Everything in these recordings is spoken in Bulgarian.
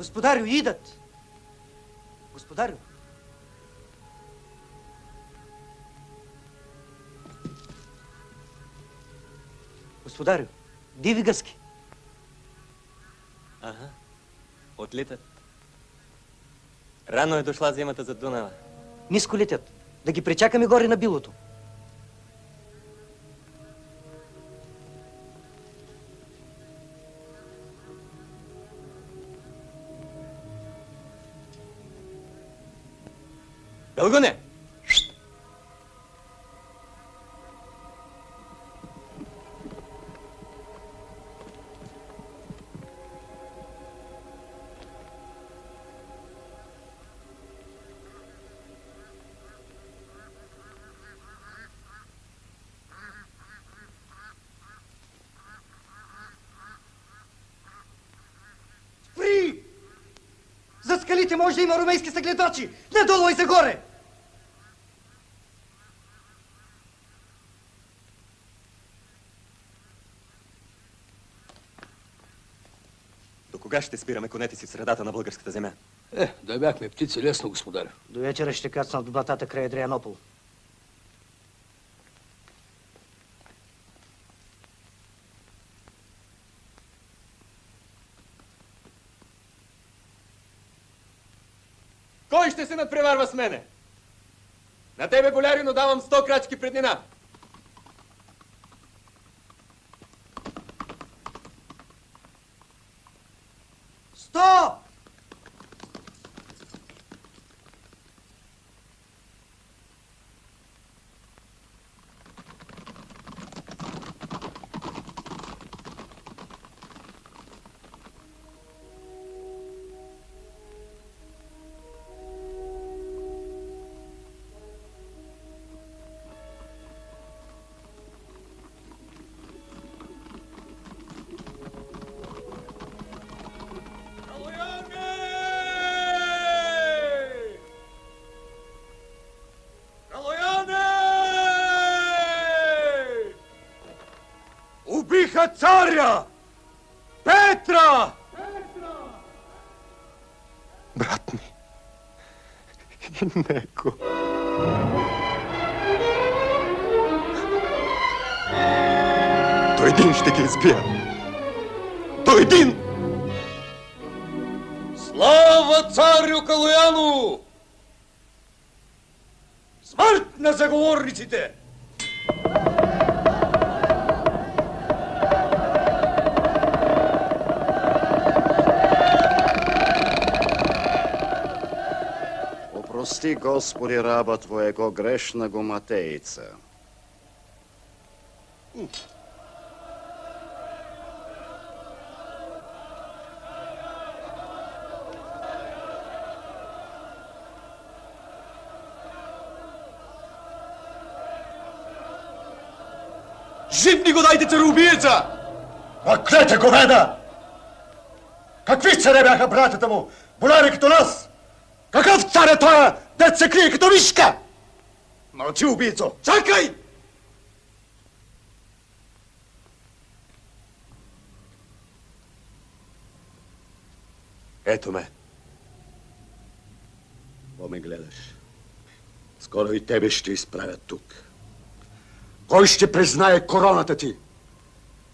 Господарю, идат! Господарю! Господарю, диви гъски. Ага, отлитат. Рано е дошла зимата за Дунава. Ниско летят. Да ги причакаме горе на билото. Дългоне! Спри! За скалите може да има румейски съгледачи! Надолу и загоре! До кога ще спираме конете си в средата на българската земя? Да бяхме птици, лесно, господарю. До вечера ще кацнат в блатата край Адрианопол. Кой ще се надпреварва с мене? На тебе, болярино, давам 100 крачки преднина. Стоп! Убиха царя! Петра! Брат ми. И него. Той един ще ги избия. Той един! Слава царю Калояну! Смърт на заговорниците! Опрости, Господи, раба Твоего, грешного Матейца. Жив ни го дайте, цареубиеца! Маклете говеда! Какви царе бяха братята му? Боляри като нас! Какъв цар е тоя, дет се крие като мишка? Мълчи, убийцо! Чакай! Ето ме. Какво ме гледаш? Скоро и тебе ще изправят тук. Кой ще признае короната ти?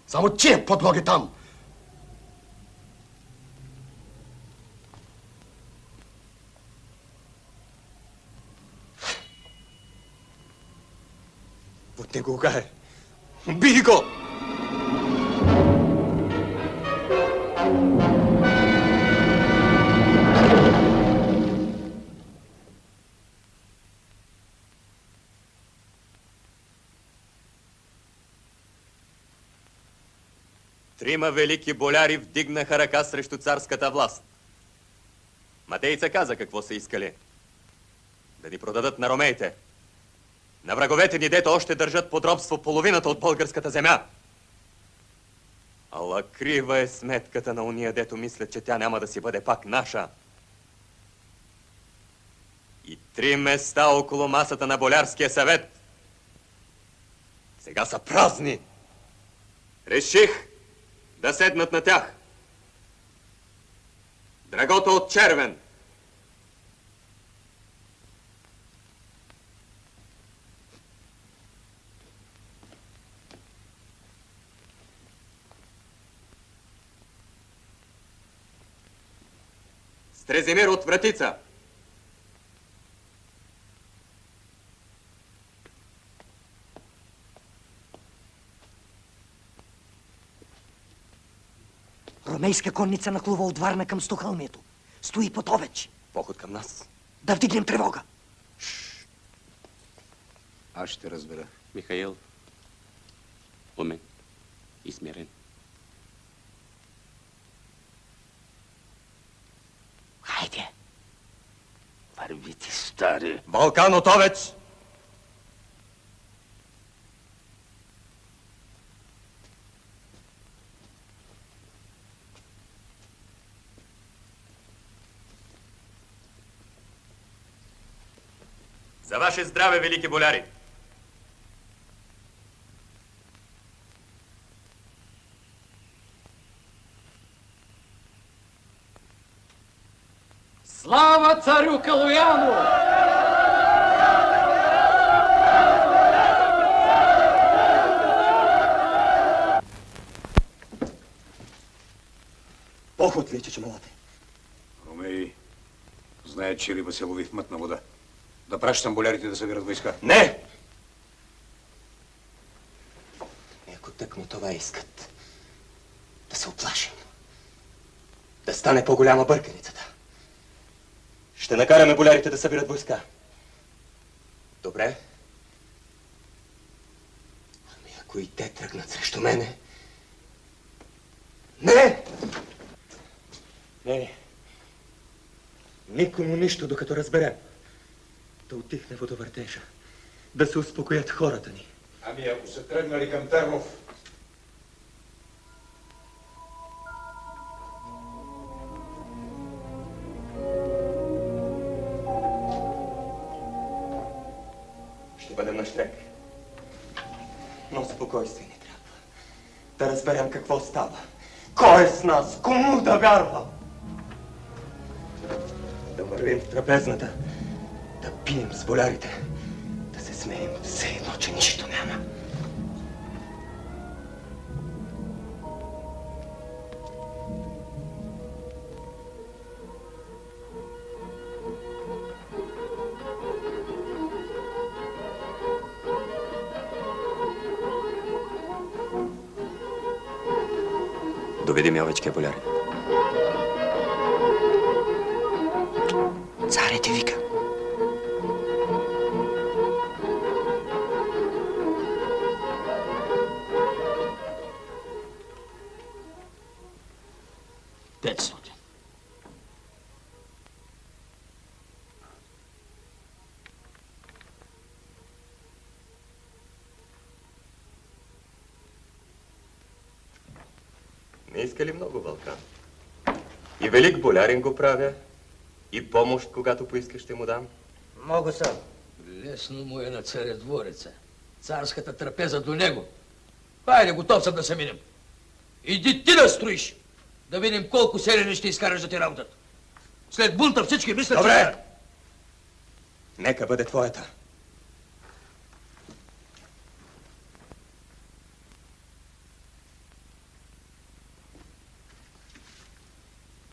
Само тия подлоги там. От него гае. Убий го! Трима велики боляри вдигнаха ръка срещу царската власт. Матейца каза какво са искали. Да ни продадат на ромеите. На враговете ни, дето още държат под робство половината от българската земя. Ала крива е сметката на уния, дето мислят, че тя няма да си бъде пак наша. И 3 места около масата на Болярския съвет сега са празни. Реших да седнат на тях Драгото от Червен, Стрезимир от Вратица, Ромейска конница нахлува от Варна към Стохълмието. Стои Потовеч. поход към нас. Да вдигнем тревога. Аз ще разбера. Михаил, умен и смирен. Хайде. Върви ти, стари. Балкан Отовеч! За ваше здраве, велики боляри! Слава царю Калояну! Поход ли, чечемалате? Ромеи знаят, че риба се лови в мътна вода. Да пращам болярите да събират войска. Не! Ако тъкмо това искат, да се оплашим, да стане по-голяма бърканицата, ще накараме болярите да събират войска. Добре? Ами ако и те тръгнат срещу мене... Не! Не! Никому нищо, докато разберем. Да утихне водовъртежа. Да се успокоят хората ни. Ами ако са тръгнали към Търнов, ще бъдем на щрек. Но спокойствие ни трябва. Да разберем какво става. Кой е с нас? Кому да вярва? Да вървим в трапезната, да пием с болярите, да се смеем все едно, че нищо няма. Доведи ми овечкия болярин. Царят ти вика. Петстотин. Не иска ли много, Вълкан? И велик болярин го правя, и помощ, когато поискаш, ще му дам. Много са. Лесно му е на царя двореца. Царската трапеза до него. Хайде, готов съм да се минем. Иди ти да строиш. Да видим колко селени ще изкараш за ти работата. След бунта всички мислят, Добре! Нека бъде твоята.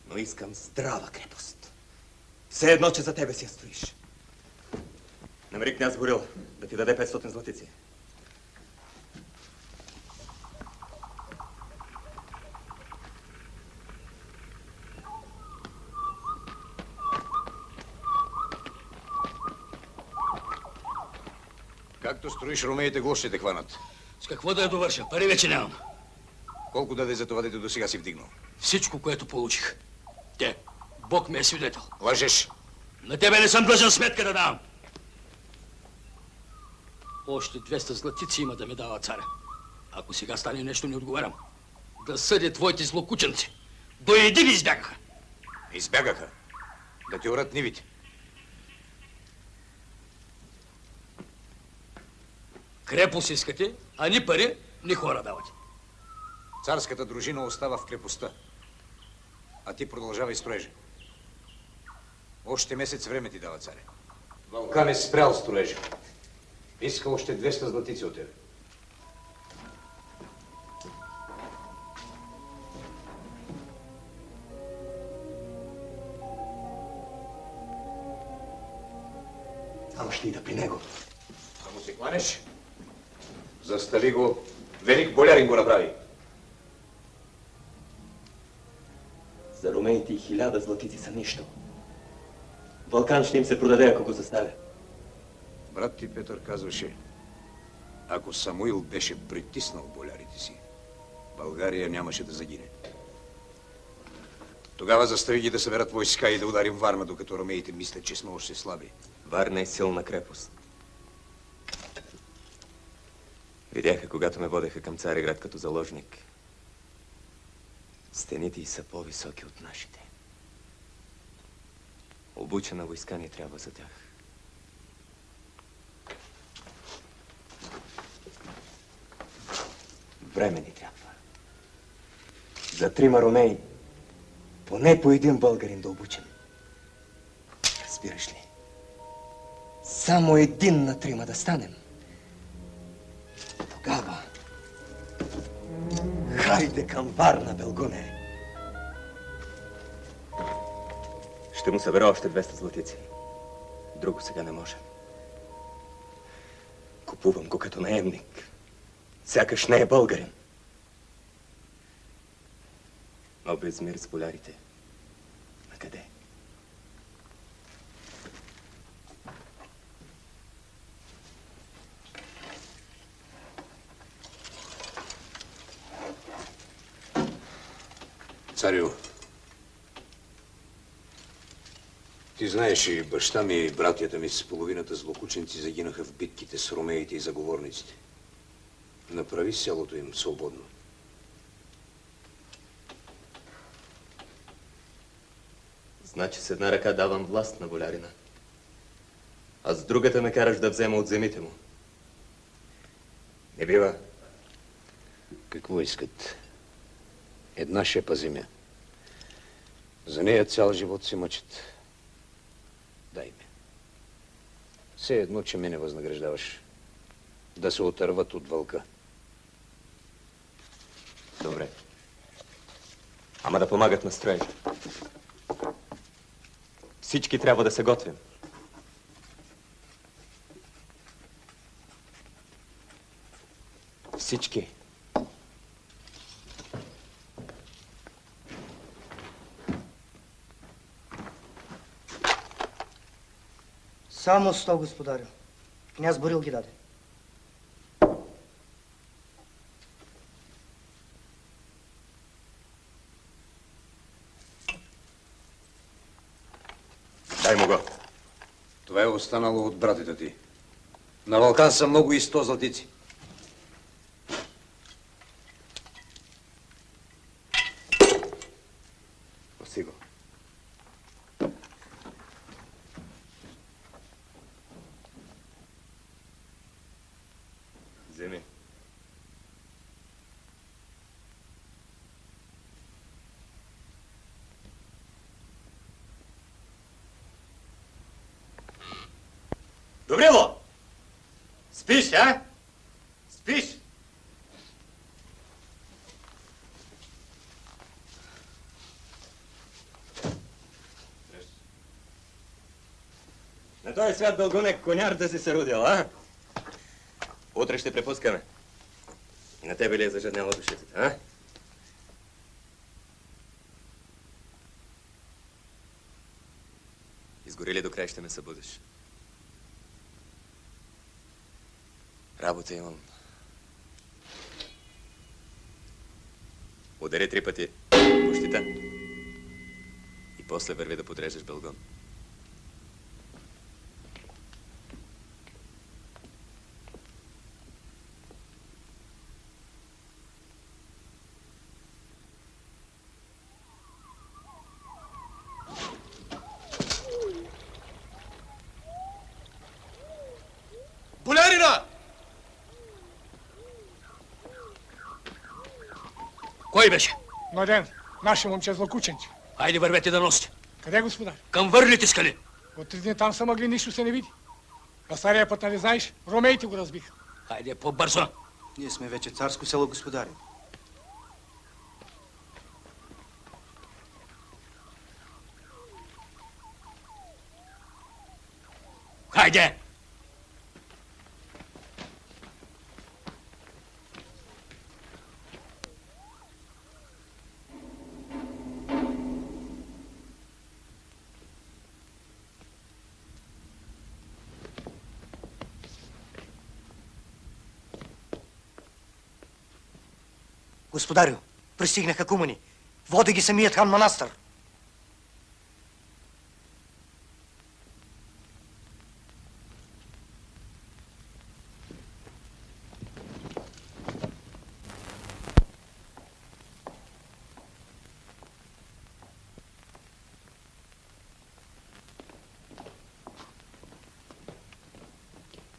Но искам здрава крепост. Все едно, че за тебе си я строиш. Намери княз Горил да ти даде 500 златици. Както строиш, ромеите гол ще те хванат. С какво да я довърша? Пари вече нямам. Колко даде за това, дето до сега си вдигнал? Всичко, което получих. Бог ми е свидетел. Лъжеш. На тебе не съм длъжен сметка да давам. Още 200 златици има да ми дава царя. Ако сега стане нещо, не отговарям. Да съдя твоите злокученци. До един избягаха. Избягаха. Да ти орат нивите. Крепост искате, а ни пари, ни хора давате. Царската дружина остава в крепостта. А ти продължавай строежа. Още месец време ти дава царя. Вълкан е спрял строежа. Иска още 200 златици от тебе. Ама ще ида при него. Да му се кланеш? Застави го. Велик болярин го направи. За румените и 1000 златици са нищо. Вълкан ще им се продаде, ако го заставя. Брат ти Петър казваше, ако Самуил беше притиснал болярите си, България нямаше да загине. Тогава застави ги да съберат войска и да ударим Варна, докато ромеите мислят, че сме още слаби. Варна е силна крепост. Видяха, когато ме водеха към Цареград като заложник. Стените й са по-високи от нашите. Обучена войска ни трябва за тях. Време ни трябва. За 3 ромеи, поне по един българин да обучим. Разбираш ли? Само 1 на 3 да станем. Тогава... Хайде към Варна, Белгуне! Ще му събера още 200 златици. Друго сега не може. Купувам го като наемник. Сякаш не е българин. Но без мир с болярите. На къде? Царю, ти знаеш, и баща ми и братята ми с половината злокученци загинаха в битките с ромеите и заговорниците. Направи селото им свободно. Значи с една ръка давам власт на болярина, а с другата ме караш да взема от земите му. Не бива. Какво искат? Една шепа земя. За нея цял живот се мъчат. Дай ме. Все едно, че ме не възнаграждаваш. Да се отърват от вълка. Добре. Ама да помагат на строежа. Всички трябва да се готвим. Всички. Само 100, господарю. Княз Борил ги даде. Дай му го. Това е останало от братята ти. На Вълкан са много и 100 златици. Носи го. Вземи. Добрило! Спиш, а? Спиш? На този свят дългонек коняр да си се родил, а? Утре ще препускаме. И на тебе ли е зажадняла душицата, а? Изгори ли до край ще ме събудиш? Работа имам. Удари 3 пъти по щита и после върви да подрежеш белгон. Болярина! Кой беше? Младен, наше момче злокученче. Хайде, вървете да носите. Къде, господар? Към върлите скали. От 3 дни там са мъгли, нищо се не види. На стария път, нали знаеш, ромеите го разбиха. Хайде, по-бързо. Ние сме вече царско село, господари. Хайде! Господарю, пристигнаха кумани. Води ги самият хан Манастър.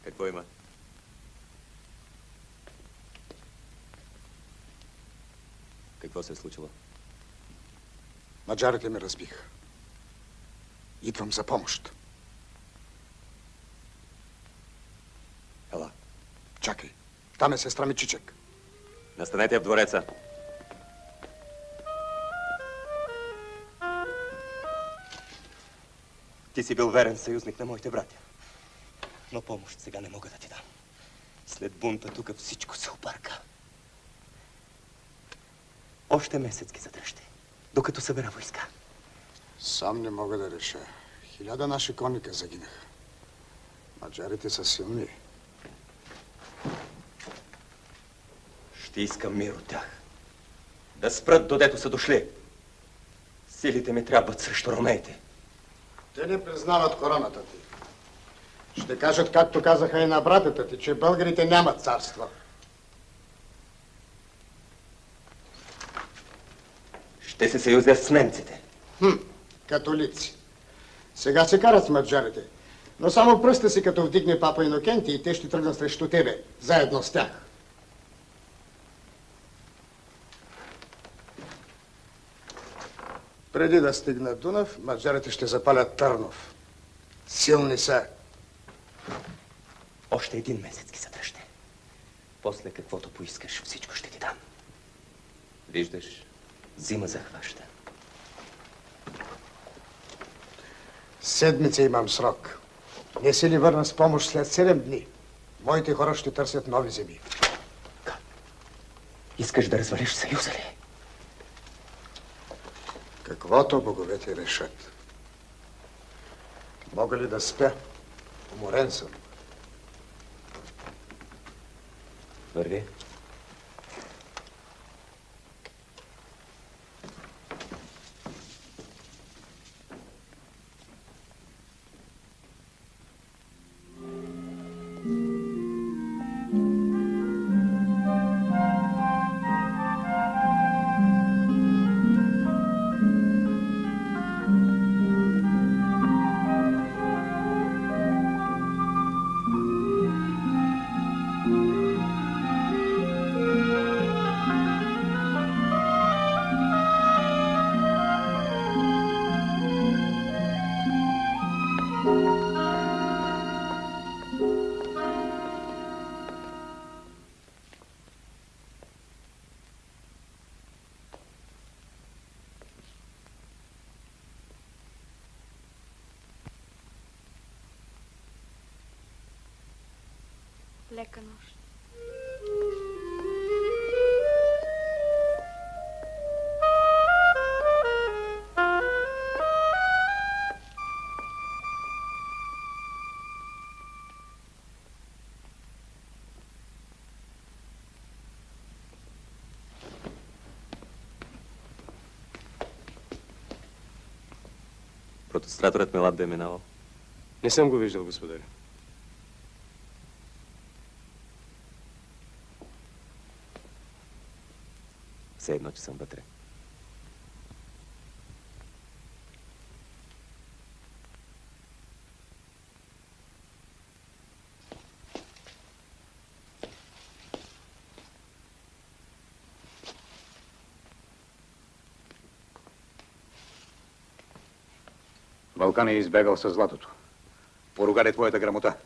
Какво има? Какво се е случило? Маджарите ме разбиха. Идвам за помощ. Ела. Чакай. Там е сестра ми Чичек. Настанете я в двореца. Ти си бил верен съюзник на моите братя. Но помощ сега не мога да ти дам. След бунта тук всичко се обърка. Още месец ги задръжте, докато събера войска. Сам не мога да реша. 1000 наши конника загинаха. Маджарите са силни. Ще искам мир от тях. Да спрат, додето са дошли. Силите ми трябват срещу ромеите. Те не признават короната ти. Ще кажат, както казаха и на братята ти, че българите нямат царство. Ще се съюзят с немците. Католици. Сега се карат с маджарите. Но само пръста си, като вдигне папа Инокенти и те ще тръгнат срещу тебе, заедно с тях. Преди да стигнат Дунав, маджарите ще запалят Търнов. Силни са. Още един месец ги задръжте. После каквото поискаш, всичко ще ти дам. Виждаш, зима захваща. Седмица имам срок. Не се ли върна с помощ след 7 дни, моите хора ще търсят нови земи. Искаш да развалиш съюза ли? Каквото боговете решат. Мога ли да спя? Уморен съм. Върви. Лека нощ. Протостраторът Мелат да е минавал. Не съм го виждал, господаря. Все едно, че съм вътре. Балкан е избегал със златото. Поругаде твоята грамота.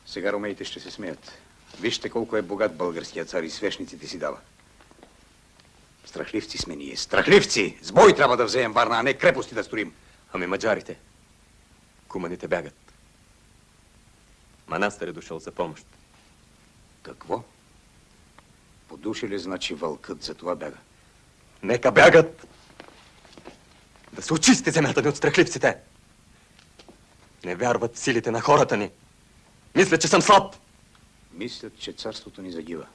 Сега ромеите ще се смеят. Вижте колко е богат българският цар и свещниците си дава. Страхливци сме ние. Страхливци! С бой трябва да вземем Варна, а не крепости да строим. Ами маджарите. Куманите бягат. Манастър е дошъл за помощ. Какво? Подуши ли значи вълкът, за това бяга? Нека бягат! Да се очисти земята ни от страхливците! Не вярват в силите на хората ни. Мисля, че съм слаб. Мислят, че царството ни загива.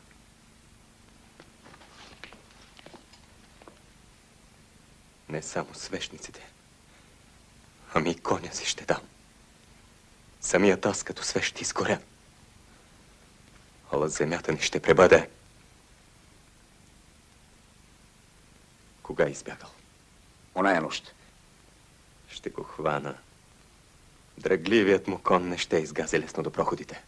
Не само свещниците, ами и коня си ще дам. Самият аз като свещ ще изгоря. Ала земята ни ще пребъде. Кога е избягал? Оная нощ. Ще го хвана. Драгливият му кон не ще изгази лесно до проходите.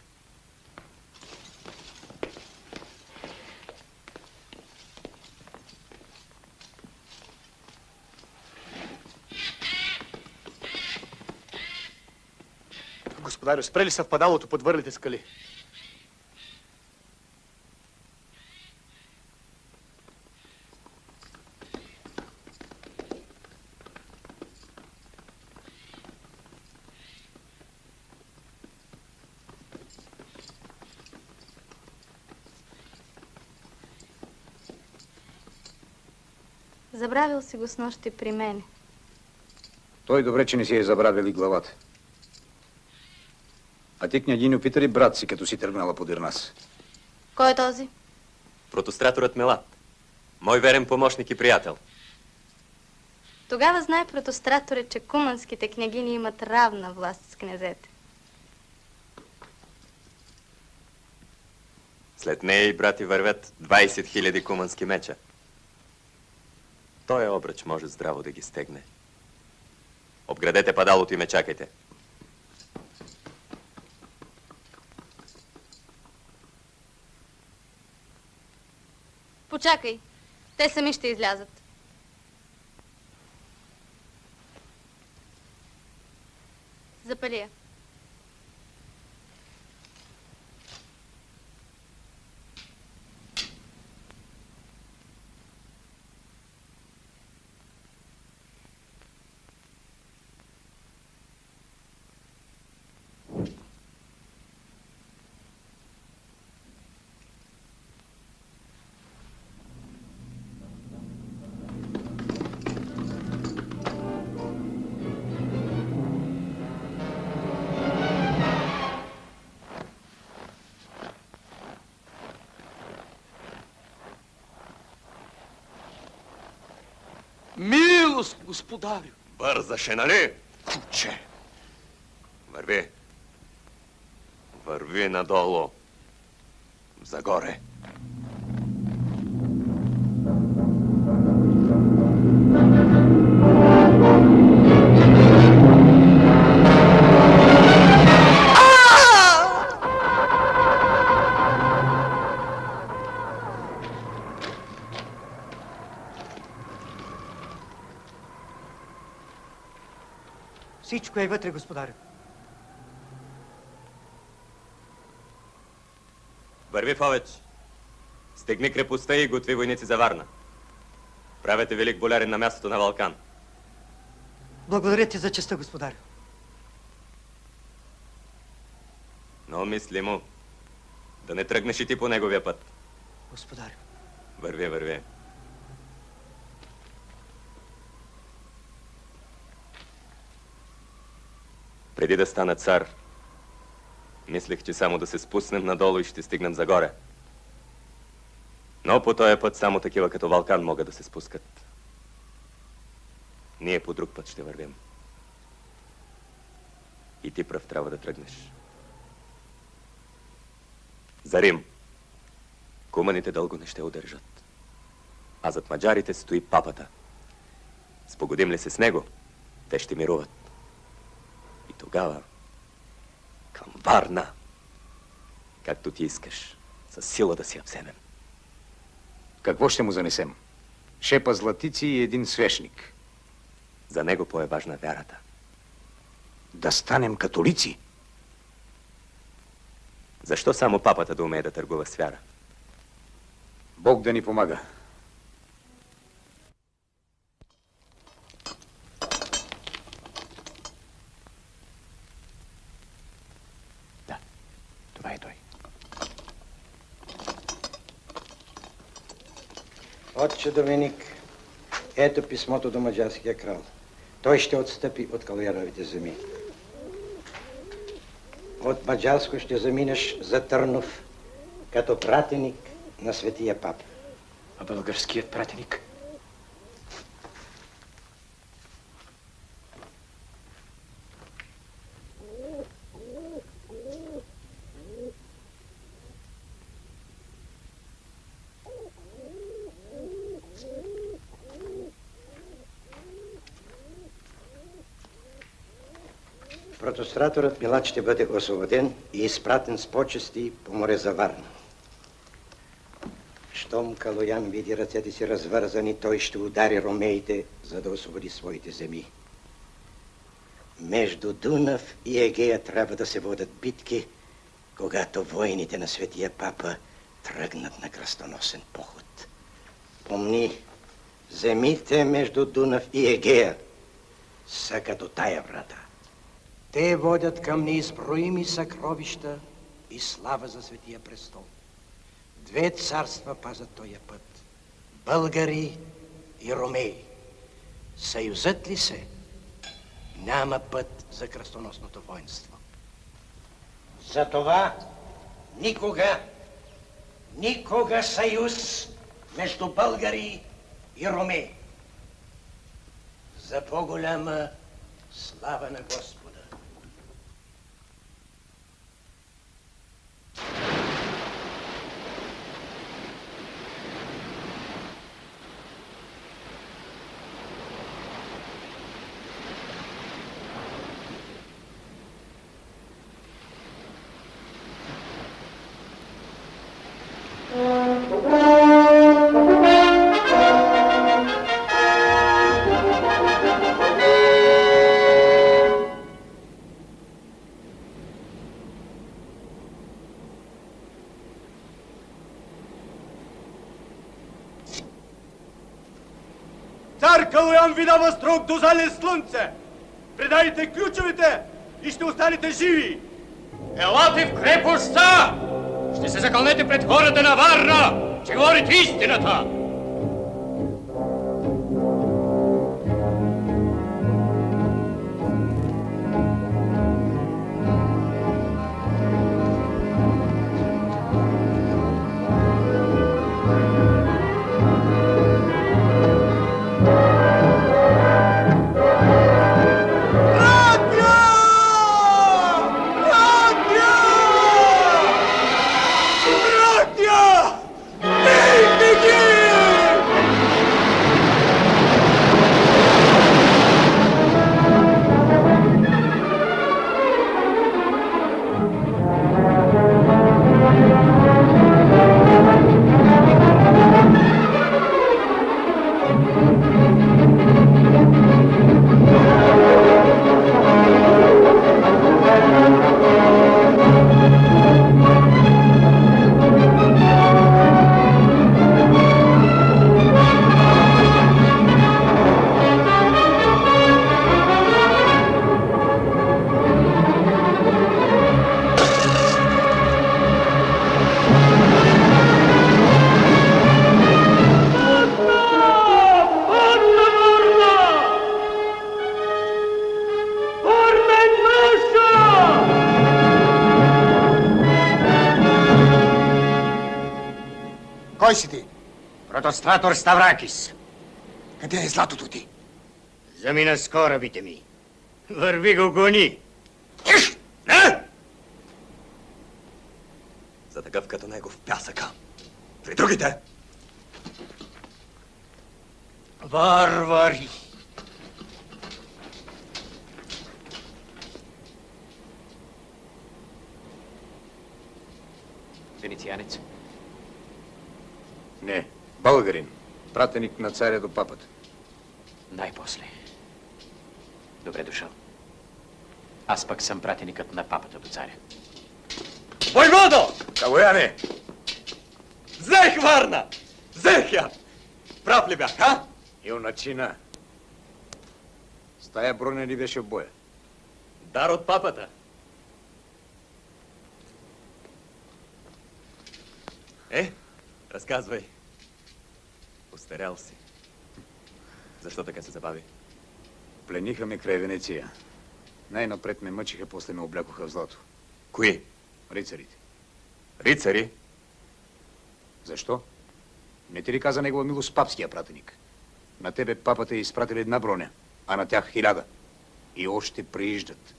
Господарю, спрели са в падалото под върлите скали. Забравил си го с нощи при мене. Той добре, че не си е забравил и главата. А ти, княгиню, пита ли брат си, като си тръгнала подир нас? Кой е този? Протостраторът Мелат. Мой верен помощник и приятел. Тогава знае протостраторе, че куманските княгини имат равна власт с князете. След нея и брати вървят 20 000 кумански меча. Той обръч може здраво да ги стегне. Обградете падалото и ме чакайте. Почакай. Те сами ще излязат. Запали я. Милост, господарю! Бързаше, нали? Куче! Върви. Върви надолу. Загоре. Всичко е вътре, господарю. Върви повече. Стегни крепостта и готви войници за Варна. Правете велик болярин на мястото на Вълкан. Благодаря ти за честа, господарю. Но мисли му да не тръгнеш и ти по неговия път. Господарю. Върви, върви. Преди да стана цар, мислех, че само да се спуснем надолу и ще стигнем загоре. Но по този път само такива като Вълкан могат да се спускат. Ние по друг път ще вървим. И ти пръв трябва да тръгнеш. За Рим. Куманите дълго не ще удържат. А зад маджарите стои папата. Спогодим ли се с него, те ще мируват. И тогава към Варна, както ти искаш, със сила да си я вземем. Какво ще му занесем? Шепа златици и един свещник. За него по-е-важна вярата. Да станем католици? Защо само папата да умее да търгува с вяра? Бог да ни помага. Това е той. Отче Доминик, ето писмото до маджарския крал. Той ще отстъпи от Калуяновите земи. От Маджарско ще заминеш за Търнов като пратеник на светия пап. А българският пратеник? Протостраторът Милад ще бъде освободен и изпратен с почести по море за Варна. Щом Калоян види ръцете си развързани, той ще удари ромеите, за да освободи своите земи. Между Дунав и Егея трябва да се водят битки, когато войните на светия папа тръгнат на кръстоносен поход. Помни, земите между Дунав и Егея са като тая врата. Те водят към неизброими съкровища и слава за Светия престол. Две царства пазят този път. Българи и ромеи. Съюзът ли се, няма път за кръстоносното воинство. Затова никога съюз между българи и ромеи. За по-голяма слава на Господа. Цар Калоян ви дава срок до залез слънце. Предайте ключовете и ще останете живи. Елате в крепостта! Ще се закълнете пред хората на Варна, че говорите истината! Кой си ти? Протостратор Ставракис. Къде е златото ти? Замина с корабите ми. Върви го гони. Не! За такъв като него в пясъка. При другите! Варвари! Венецианец? Не, българин. Пратеник на царя до папата. Най-после. Добре дошъл. Аз пък съм пратеникът на папата до царя. Войводо! Калояне! Взех Варна! Взех я! Прав ли бях, а? Юначина. С тая броня ли беше в боя? Дар от папата. Разказвай. Остарял си. Защо така се забави? Плениха ме край Венеция. Най-напред ме мъчиха, после ме облякоха в злато. Кои? Рицарите. Рицари? Защо? Не ти ли каза негова милост папския пратеник? На тебе папата е изпратил една броня, а на тях 1000. И още прииждат.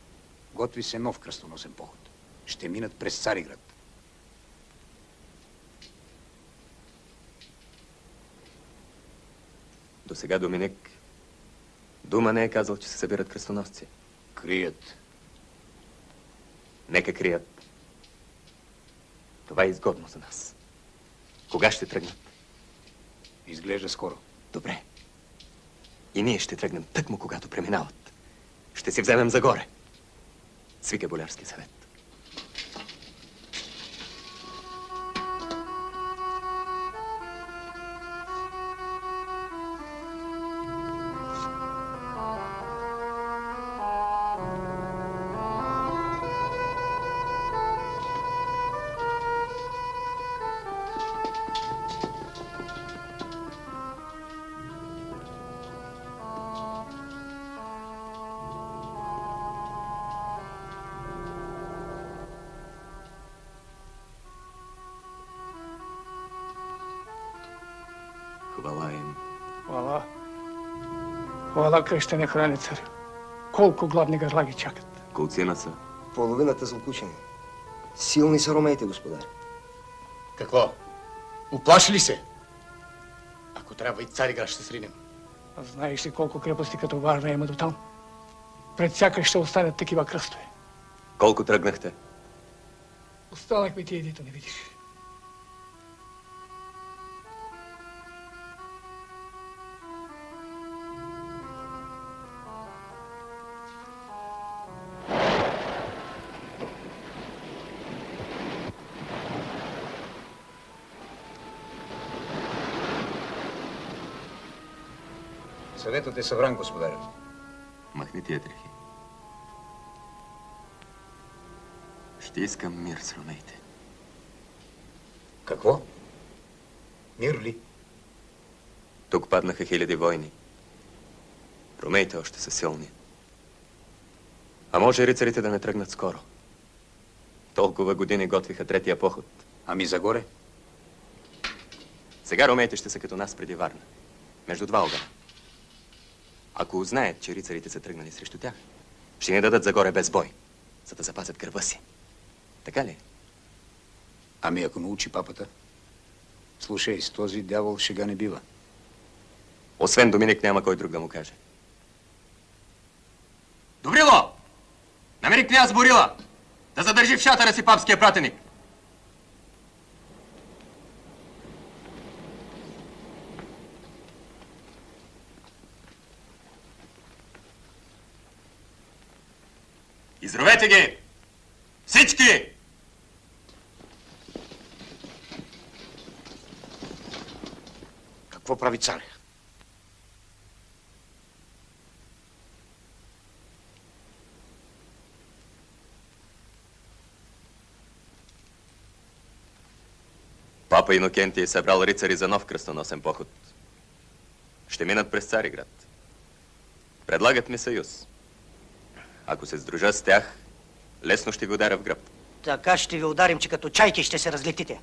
Готви се нов кръстоносен поход. Ще минат през Цариград. До сега Доминик дума не е казал, че се събират кръстоносци. Крият. Нека крият. Това е изгодно за нас. Кога ще тръгнат? Изглежда скоро. Добре. И ние ще тръгнем тъкмо, когато преминават. Ще си вземем загоре. Свика болярски съвет. Хвала им. Хвала. Хвала кръщене храни царю. Колко гладни гърлаги чакат. Колцина са. Половината са окучени. Силни са ромеите, господар. Какво? Уплаши се? Ако трябва и Цариград ще сринем. А знаеш ли колко крепости като Варна има до там? Пред всяка ще останат такива кръстове. Колко тръгнахте? Останахме тия, дето не видиш. Съветът е събран, господарю. Махни тия дрехи. Ще искам мир с ромеите. Какво? Мир ли? Тук паднаха хиляди войни. Ромеите още са силни. А може рицарите да не тръгнат скоро. Толкова години готвиха третия поход. Ами загоре? Сега ромеите ще са като нас преди Варна. Между два огъня. Ако узнаят, че рицарите са тръгнали срещу тях, ще ни дадат загоре без бой, за да запазят кръва си. Така ли? Ами ако научи папата? Слушай, с този дявол шега не бива. Освен Доминик няма кой друг да му каже. Добрило! Намери княз Борила да задържи в шатъра си папския пратеник. Изровете ги! Всички! Какво прави царя? Папа Инокентий е събрал рицари за нов кръстоносен поход. Ще минат през Цариград. Предлагат ми съюз. Ако се сдружа с тях, лесно ще ви ударя в гръб. Така ще ви ударим, че като чайки ще се разлетите.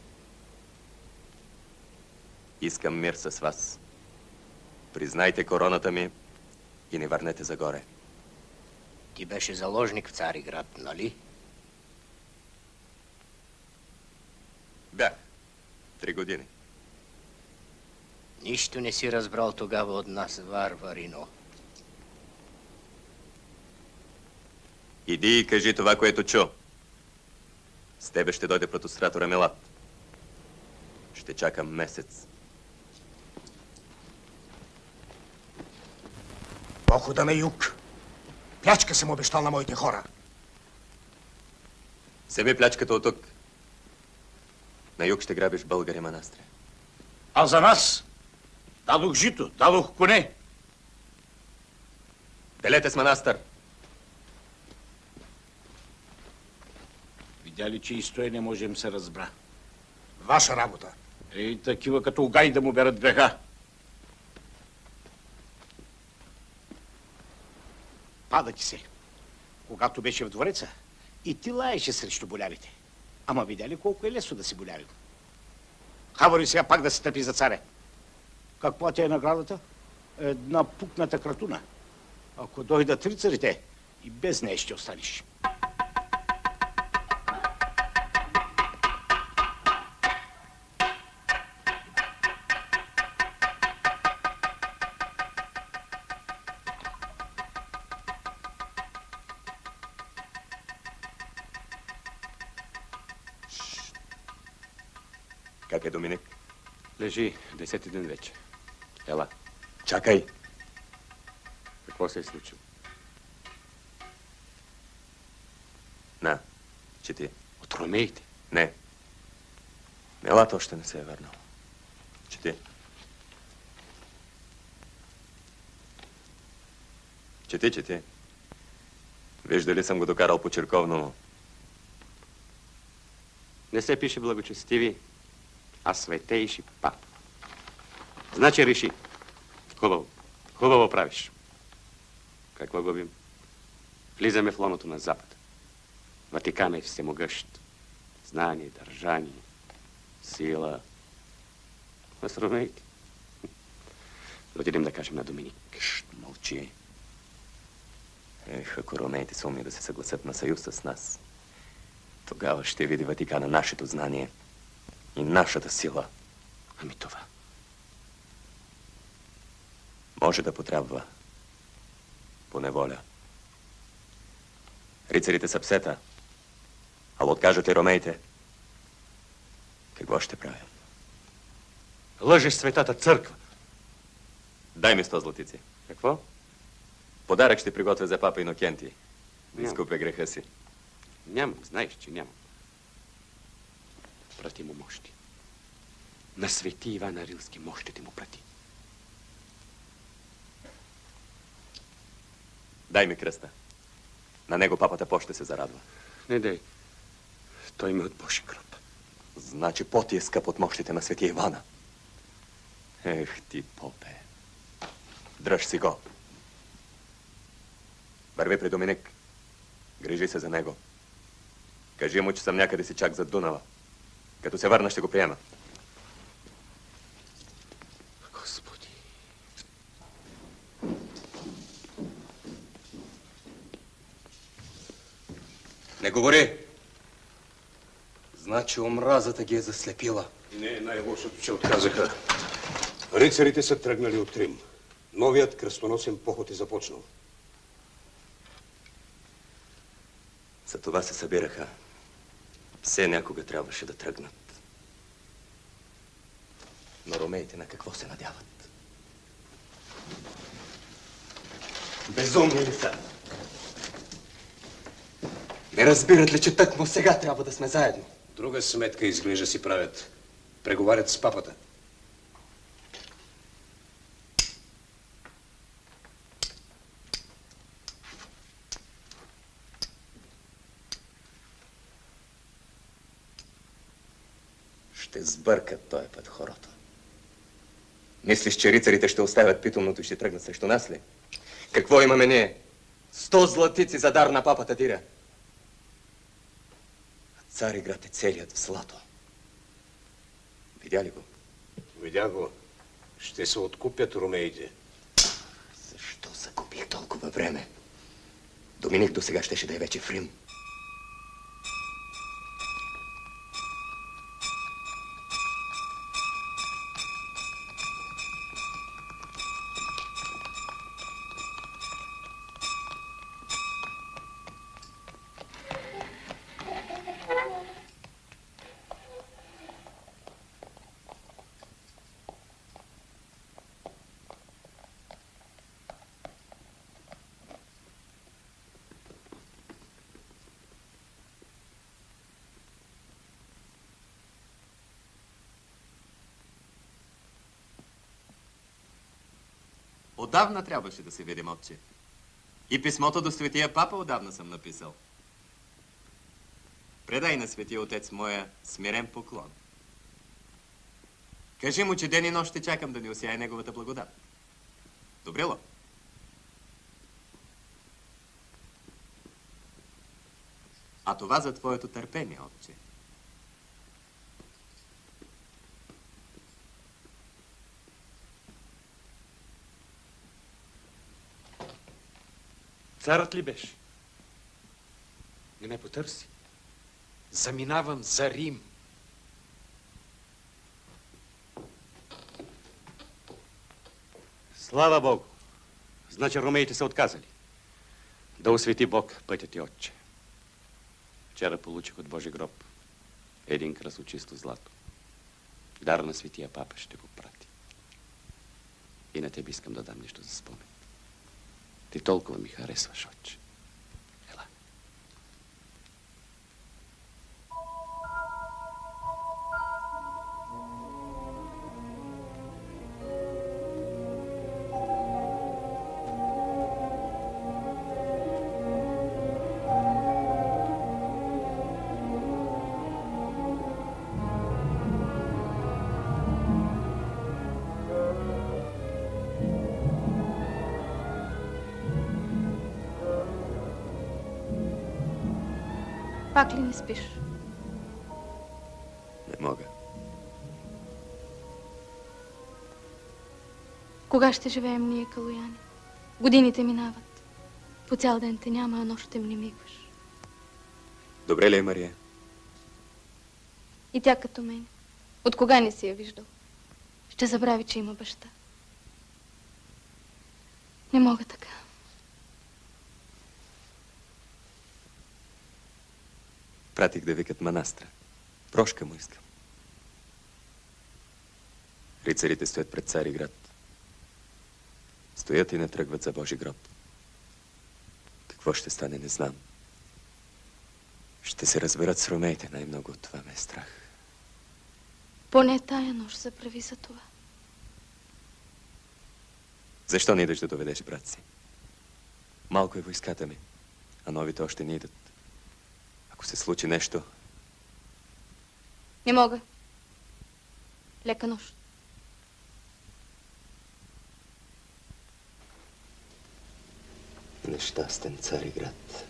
Искам мир с вас. Признайте короната ми и ни върнете загоре. Ти беше заложник в Цариград, нали? Бях. 3 години. Нищо не си разбрал тогава от нас, варварино. Иди и кажи това, което чу. С тебе ще дойде протостратора Мелат. Ще чакам месец. Похода на юг. Плячка съм обещал на моите хора. Вземи плячката от тук. На юг ще грабиш Българи Манастре. А за нас? Дадох жито, дадох коне. Делете с Манастър. Видя ли, че и стоя не можем се разбра? Ваша работа. И такива като угай да му берат греха. Пада ти се. Когато беше в двореца, и ти лаеше срещу болярите. Ама видя ли колко е лесно да си болярин? Хавори сега пак да се търпи за царя. Каква ти е наградата? Една пукната кратуна. Ако дойдат рицарите, и без нея ще останеш. Как е Доминик? Лежи 10-ти ден вече. Ела. Чакай. Какво се е случило? На, чети. От ромеите? Не. Мелат още не се е върнал. Чети. Чети. Виждали съм го докарал по черковно. Не се пише благочестиви, а светейши пап. Значи реши. Хубаво правиш. Какво губим? Влизаме в лоното на Запад. Ватикан е всемогъщ. Знание, държание, сила. А с ромеите? Да отидем да кажем на Доминик. Мълчи. Ех, ако ромеите са умни да се съгласят на съюз с нас, тогава ще види Ватикана нашето знание и нашата сила. Ами това. Може да потрябва. По неволя. Рицарите са псета. А откажат ли ромеите? Какво ще правим? Лъжеш светата църква. Дай ми 100 златици. Какво? Подарък ще приготвя за папа Инокентий. Да Нямам. изкупя греха си. Нямам, знаеш, че нямам. Прати му мощи. На свети Иван Арилски мощите му прати. Дай ми кръста. На него папата по-ще се зарадва. Не дай. Той ми от Божи гроб. Значи по-ти е скъп от мощите на светия Ивана. Ех ти, попе. Дръж си го. Върви при Доминик. Грижи се за него. Кажи му, че съм някъде си чак зад Дунава. Като се върна, ще го приема. Господи. Не говори! Значи омразата ги е заслепила. Не, най-лошото, че отказаха. Рицарите са тръгнали от Рим. Новият кръстоносен поход е започнал. За това се събираха. Все някога трябваше да тръгнат. Но ромеите на какво се надяват? Безумни ли са? Не разбират ли, че тъкмо сега трябва да сме заедно? Друга сметка изглежда си правят. Преговарят с папата. Ще сбъркат този път хорото. Мислиш, че рицарите ще оставят питомното и ще тръгнат срещу нас ли? Какво имаме ние? 100 златици за дар на папата Диря. А Цариград е целият в злато. Видя ли го? Видя го. Ще се откупят ромеите. Защо загубих толкова време? Доминик досега щеше да е вече в Рим. Отдавна трябваше да се видим, отче. И писмото до светия папа отдавна съм написал. Предай на светия отец моя смирен поклон. Кажи му, че ден и нощ ще чакам да ни осяе неговата благодат. Добре ли? А това за твоето търпение, отче. Царът ли беше? Не ме потърси. Заминавам за Рим. Слава Богу! Значи ромеите са отказали. Да освети Бог пътя ти, отче. Вчера получих от Божи гроб един кръст от чисто злато. Дар на светия папа ще го прати. И на тебе искам да дам нещо за спомен. Ти толкова ми харесваш, отче. Ела. Пак ли не спиш? Не мога. Кога ще живеем ние, Калояни? Годините минават. По цял ден те няма, а нощем не мигваш. Добре ли е, Мария? И тя като мен. От кога не си я виждал? Ще забрави, че има баща. Не мога така. Пратих да викат Манастра. Прошка му искам. Рицарите стоят пред Цариград. Стоят и не тръгват за Божи гроб. Какво ще стане, не знам. Ще се разберат с ромеите, най-много от това ме е страх. Поне тая нощ заправи за това. Защо не идеш да доведеш брат си? Малко е войската ми, а новите още не идат. Ако се случи нещо... Не мога. Лека нощ. Нещастен Цариград.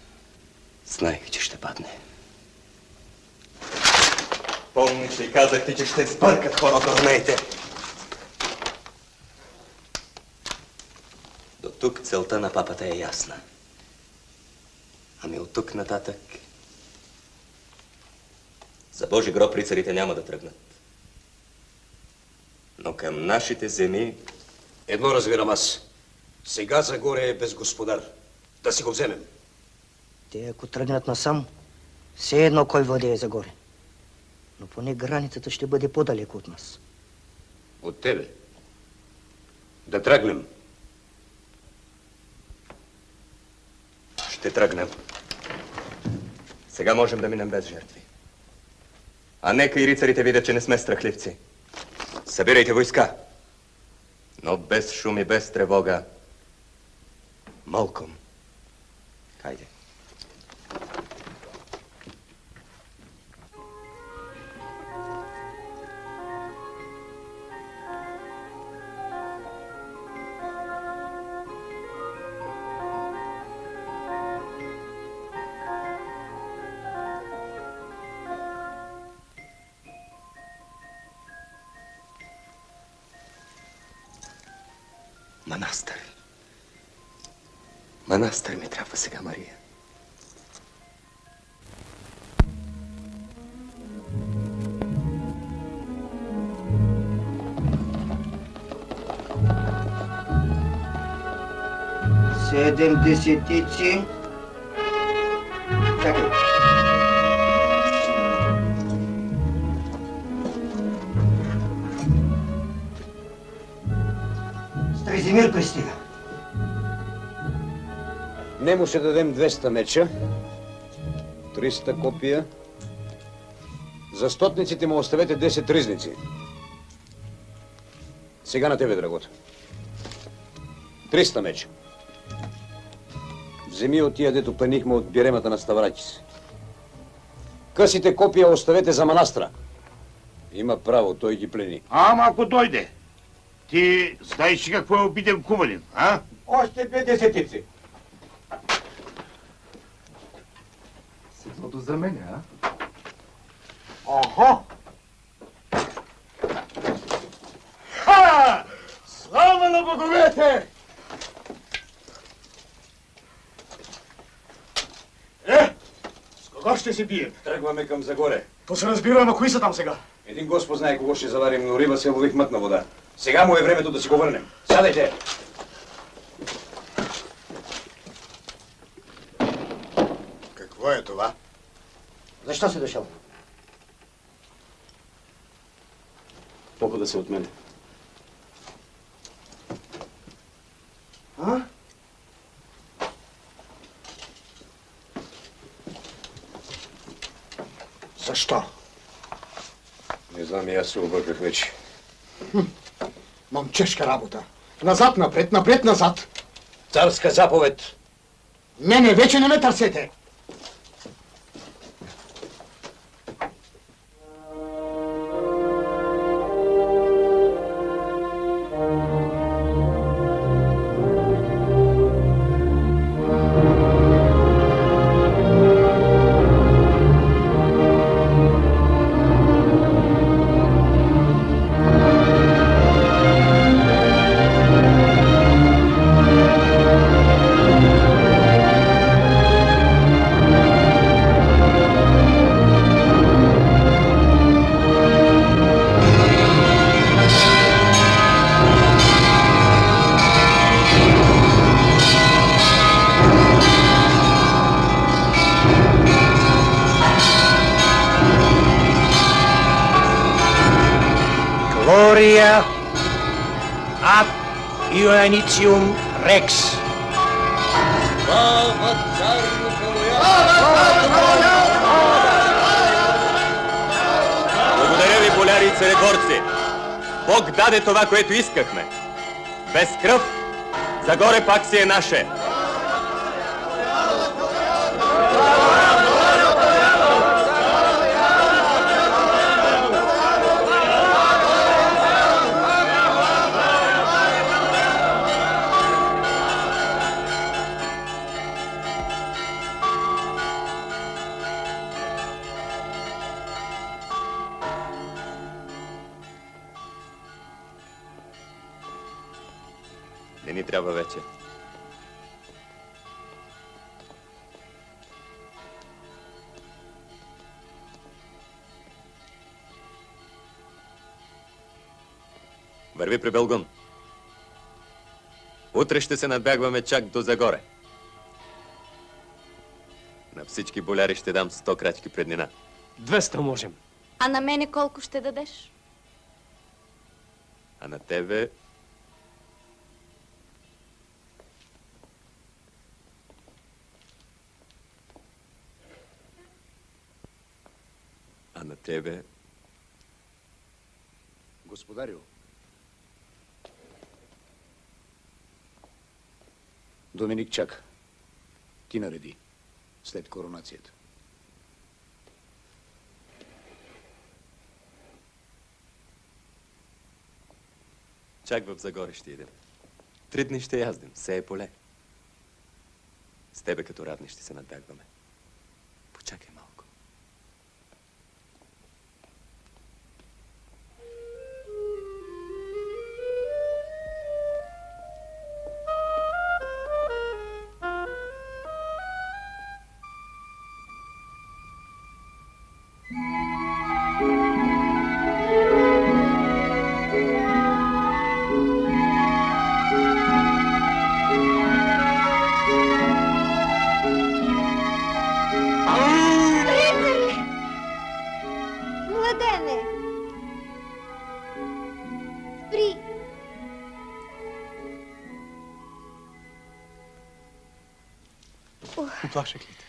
Знаех, че ще падне. Помниш ли, казахте, че ще сбъркат хората, знаете. До тук целта на папата е ясна. Ами от тук нататък... За Божи гроб рицарите няма да тръгнат. Но към нашите земи... Едно разбирам аз. Сега Загоре е без господар. Да си го вземем. Те, ако тръгнат насам, все едно кой владее Загоре. Но поне границата ще бъде по-далеко от нас. От тебе. Да тръгнем. Ще тръгнем. Сега можем да минем без жертви. А нека и рицарите видят, че не сме страхливци. Събирайте войска. Но без шум и без тревога. Малком. Хайде. Манастър. Манастър ми трябва сега, Мария. Седемдесетици. Чакай. Стрезимир пристига. Нему ще дадем 200 меча, 300 копия. За стотниците му оставете 10 ризници. Сега на тебе, Драгота. 300 меча. Вземи от тия, дето пленихме от биремата на Ставракис. Късите копия оставете за Манастра. Има право, той ги плени. Ама ако дойде, ти знаеш какво е обиден Кумалин, а? Още 2 десетици. Седлото за мен, а? Охо! Ха! Слава на боговете! С кого ще се бием? Тръгваме към Загоре. То се разбираме, кои са там сега? Един Господ знае кого ще заварим, но риба се лови в мътна вода. Сега му е времето да си го върнем. Сядайте! Какво е това? Защо си дошъл? Похода се от мене. А? Защо? Не знам, и аз се обърках вече. Момчешка работа. Назад, напред, напред, назад. Царска заповед. Мене вече не ме търсете. Gloria ad Ioannicium Rex. Благодаря ви, боляри и царедворци. Бог даде това, което искахме. Без кръв, Загоре пак си е наше. Не ни трябва вече. Върви при Белгун. Утре ще се надбягваме чак до Загоре. На всички боляри ще дам 100 крачки преднина. 200 можем. А на мене колко ще дадеш? А на тебе... А на тебе... Господарю, Доминик чака. Ти нареди след коронацията. Чак в Загоре ще идем. 3 дни ще яздим, все е поле. С тебе като равни ще се надбягваме. Почакай малко. Плашах ли те?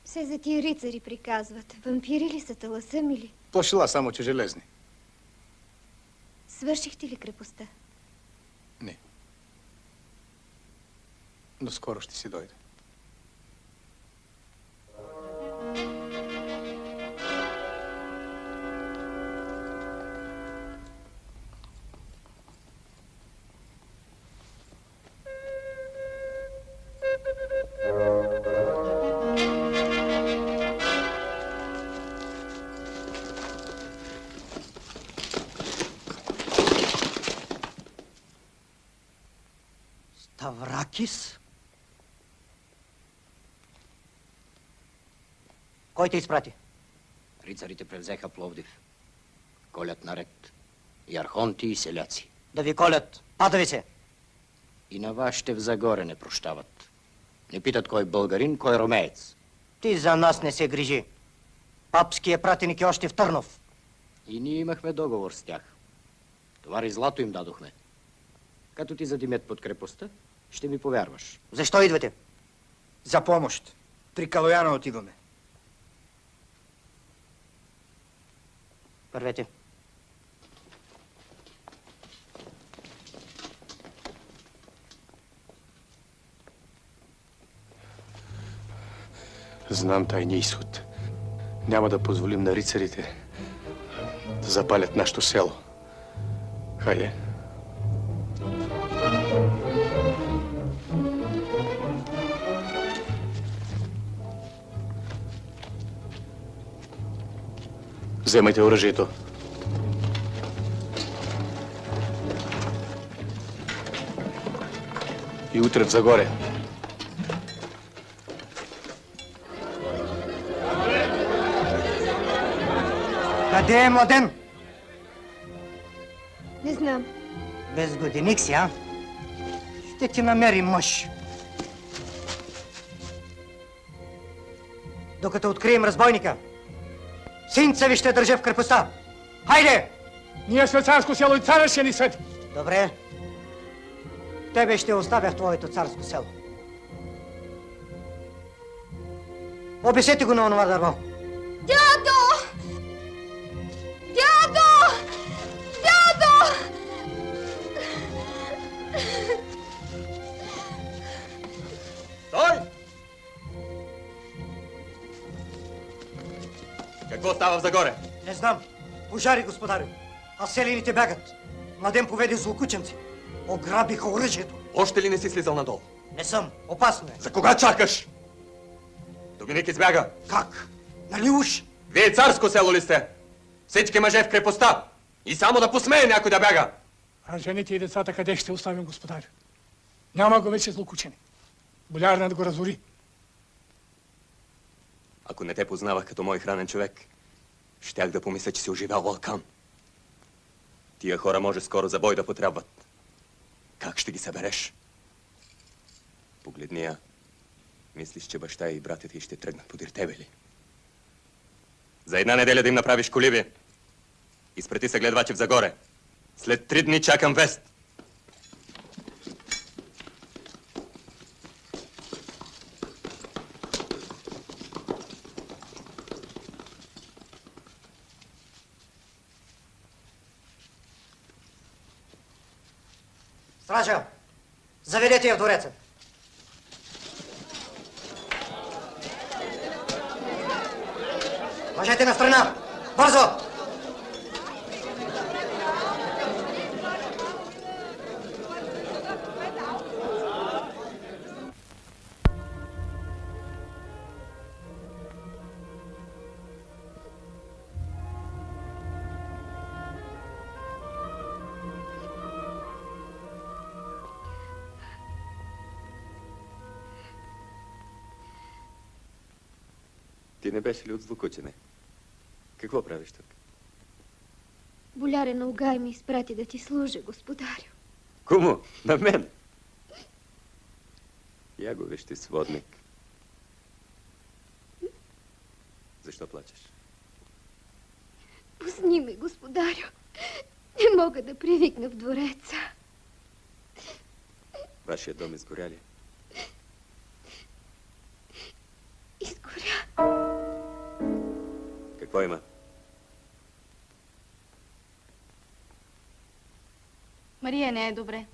Все за тия рицари приказват. Вампири ли са, таласъми ли? Плашила само, че железни. Свършихте ли крепостта? Не. Но скоро ще си дойде. Ставракис? Кой те изпрати? Рицарите превзеха Пловдив. Колят наред. И архонти, и селяци. Да ви колят. Падави се. И на вас ще в Загоре не прощават. Не питат кой българин, кой ромеец. Ти за нас не се грижи. Папският пратеник е още в Търнов. И ние имахме договор с тях. Товар и злато им дадохме. Като ти задимят под крепостта, ще ми повярваш. Защо идвате? За помощ. При Калояна отиваме. Вървете. Знам тайния изход. Няма да позволим на рицарите да запалят нашето село. Хайде. Вземайте оръжието. И утре в Загоре. Къде е Младен? Не знам. Без годиник си, а? Ще ти намери мъж. Докато открием разбойника, синца ви ще държа в крепостта. Хайде! Ние сме царско село и царя ще ни съди. Добре. Тебе ще оставя в твоето царско село. Обесете го на онова дърво. Дядо! Дядо! Дядо! Стой! Какво става в Загоре? Не знам. Пожари, господарю. А селените бягат. Младен поведе злокученци. Ограбиха оръжието. Още ли не си слизал надолу? Не съм. Опасно е. За кога чакаш? Доминик избяга. Как? Нали уж? Вие царско село ли сте? Всички мъже в крепостта. И само да посмее някой да бяга. А жените и децата къде ще оставим, господарю? Няма го вече злокучене. Болярина да го разори. Ако не те познавах като мой хранен човек, щях да помисля, че си оживял вулкан. Тия хора може скоро за бой да потребват. Как ще ги събереш? Погледни я. Мислиш, че баща и братята ти ще тръгнат подир тебе ли? За една неделя да им направиш колиби. Изпрати съгледвачи в Загоре. След 3 дни чакам вест. Стража, заведете я в двореца. Мъжете на страна! Бързо! Ти не беше ли от злокучене? Какво правиш тук? Болярина Огай ми изпрати да ти служа, господарю. Кому? На мен? Я го виж ти, сводник. Защо плачеш? Пусни ме, господарю. Не мога да привикна в двореца. Вашия дом изгоря ли? Изгоря. Какво има? Мария не е добре.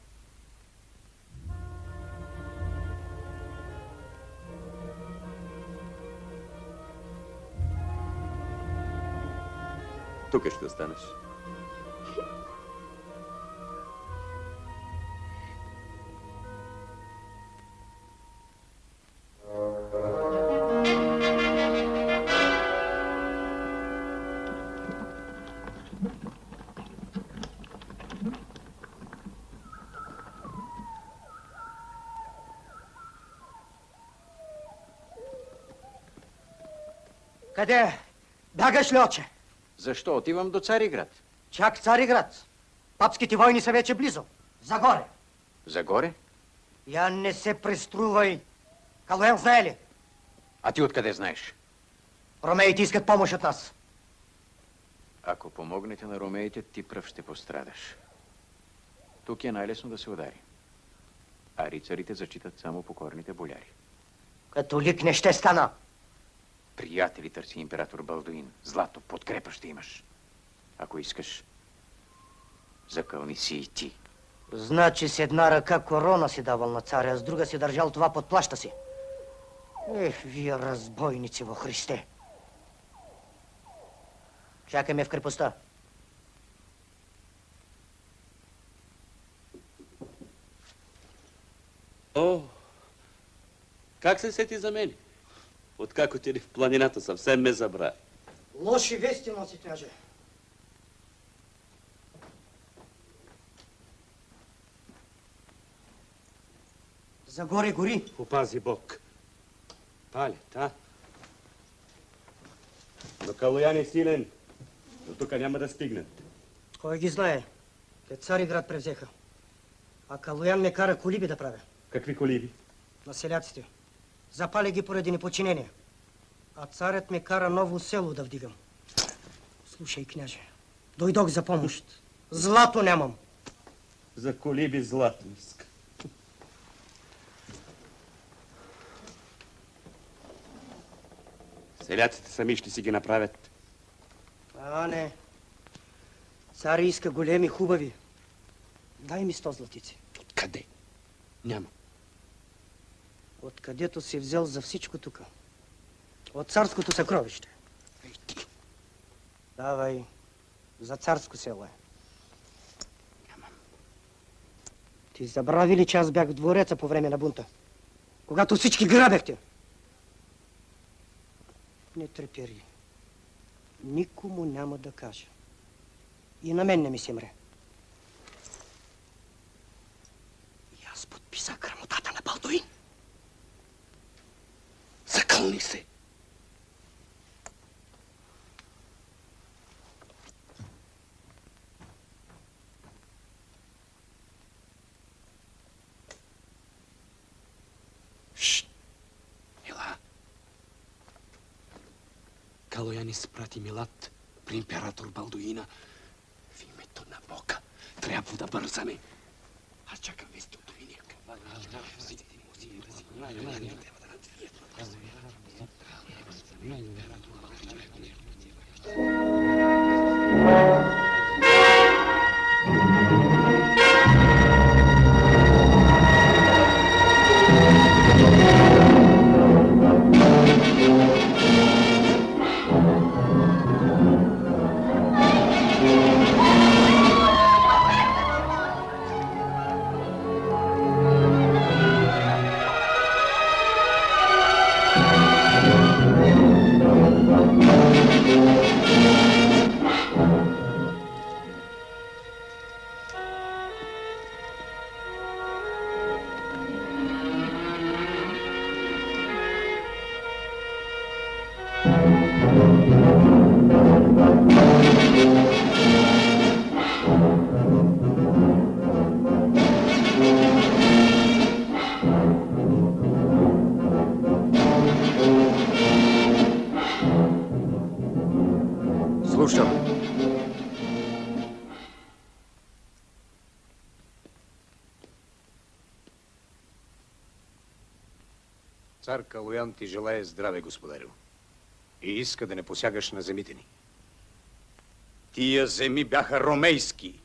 Тук ще останеш. Къде? Бягаш ли, отче? Защо? Отивам до Цариград. Чак Цариград. Папските войни са вече близо. Загоре. Загоре? Я не се преструвай. Калуян знае ли? А ти откъде знаеш? Ромеите искат помощ от нас. Ако помогнете на ромеите, ти пръв ще пострадаш. Тук е най-лесно да се удари. А рицарите зачитат само покорните боляри. Католик не ще стана. Приятели търси император Балдуин. Злато, подкрепа ще имаш. Ако искаш, закълни си и ти. Значи с една ръка корона си давал на царя, а с друга си държал това под плаща си. Ех, вие разбойници во Христе. Чакай ме в крепостта. О, как се сети за мен? Откако отиде в планината, съвсем ме забрави. Лоши вести носи, княже. Загоре гори. Опази Бог. Палят, а? Но Калуян е силен. До тук няма да стигнат. Кой ги знае? Те Цариград превзеха. А Калуян ме кара колиби да правя. Какви колиби? На селяците. Запаля ги поради неподчинение. А царят ме кара ново село да вдигам. Слушай, княже, дойдох за помощ. Злато нямам. За колиби злато иска. Селяците сами ще си ги направят. А, не. Цари иска големи, хубави. Дай ми 100 златици. Къде? Няма. Откъдето си взел за всичко тука. От царското съкровище. Давай. За царско село е. Нямам. Ти забрави ли, че аз бях в двореца по време на бунта? Когато всички грабехте? Не трепери. Никому няма да кажа. И на мен не ми се мре. И аз подписах грама. Калоян изпрати Милат при император Балдуина. В името на Бога трябва да бързаме. Аз чакам вести от Доминик. Цар Калоян ти желае здраве, господарю. И иска да не посягаш на земите ни. Тия земи бяха ромейски.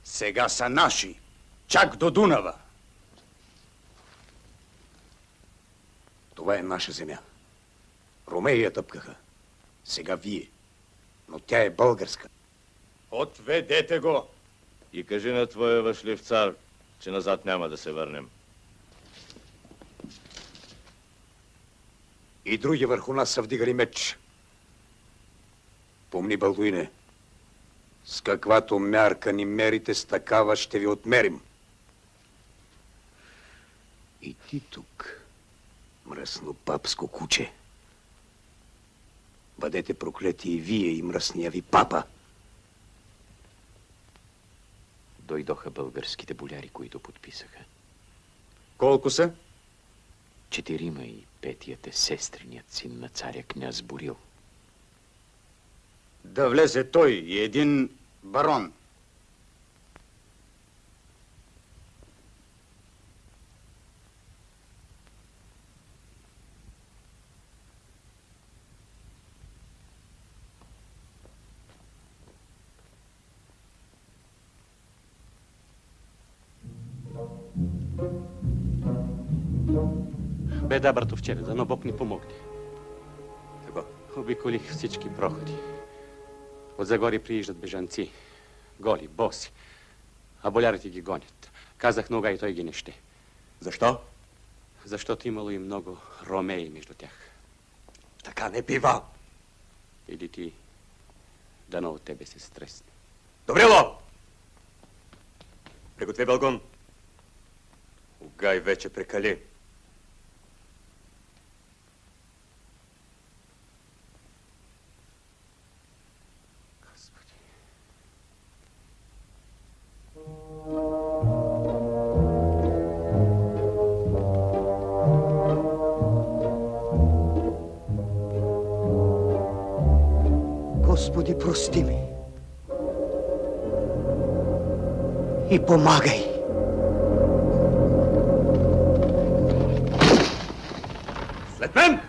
Сега са наши. Чак до Дунава. Това е наша земя. Ромеи я тъпкаха. Сега вие. Но тя е българска. Отведете го. И кажи на твоя въшлив цар, че назад няма да се върнем. И други върху нас са вдигали меч. Помни, Балдуине, с каквато мярка ни мерите, с такава ще ви отмерим. И ти тук, мръсно папско куче. Бъдете проклети и вие, и мръсния ви папа. Дойдоха българските боляри, които подписаха. Колко са? 4 и 5-ият е сестреният син на царя княз Борил. Да влезе той и един барон. Беда, братовче, дано Бог ни помогне. Обиколих всички проходи. От Загори прииждат бежанци. Голи, боси. А болярите ги гонят. Казах нога и той ги не ще. Защо? Защото имало и много ромеи между тях. Така не бива. Или ти, дано от тебе се стресне. Добрило! Приготви балгон. Угай вече прекали. Господи, прости ми. И помагай. След мен!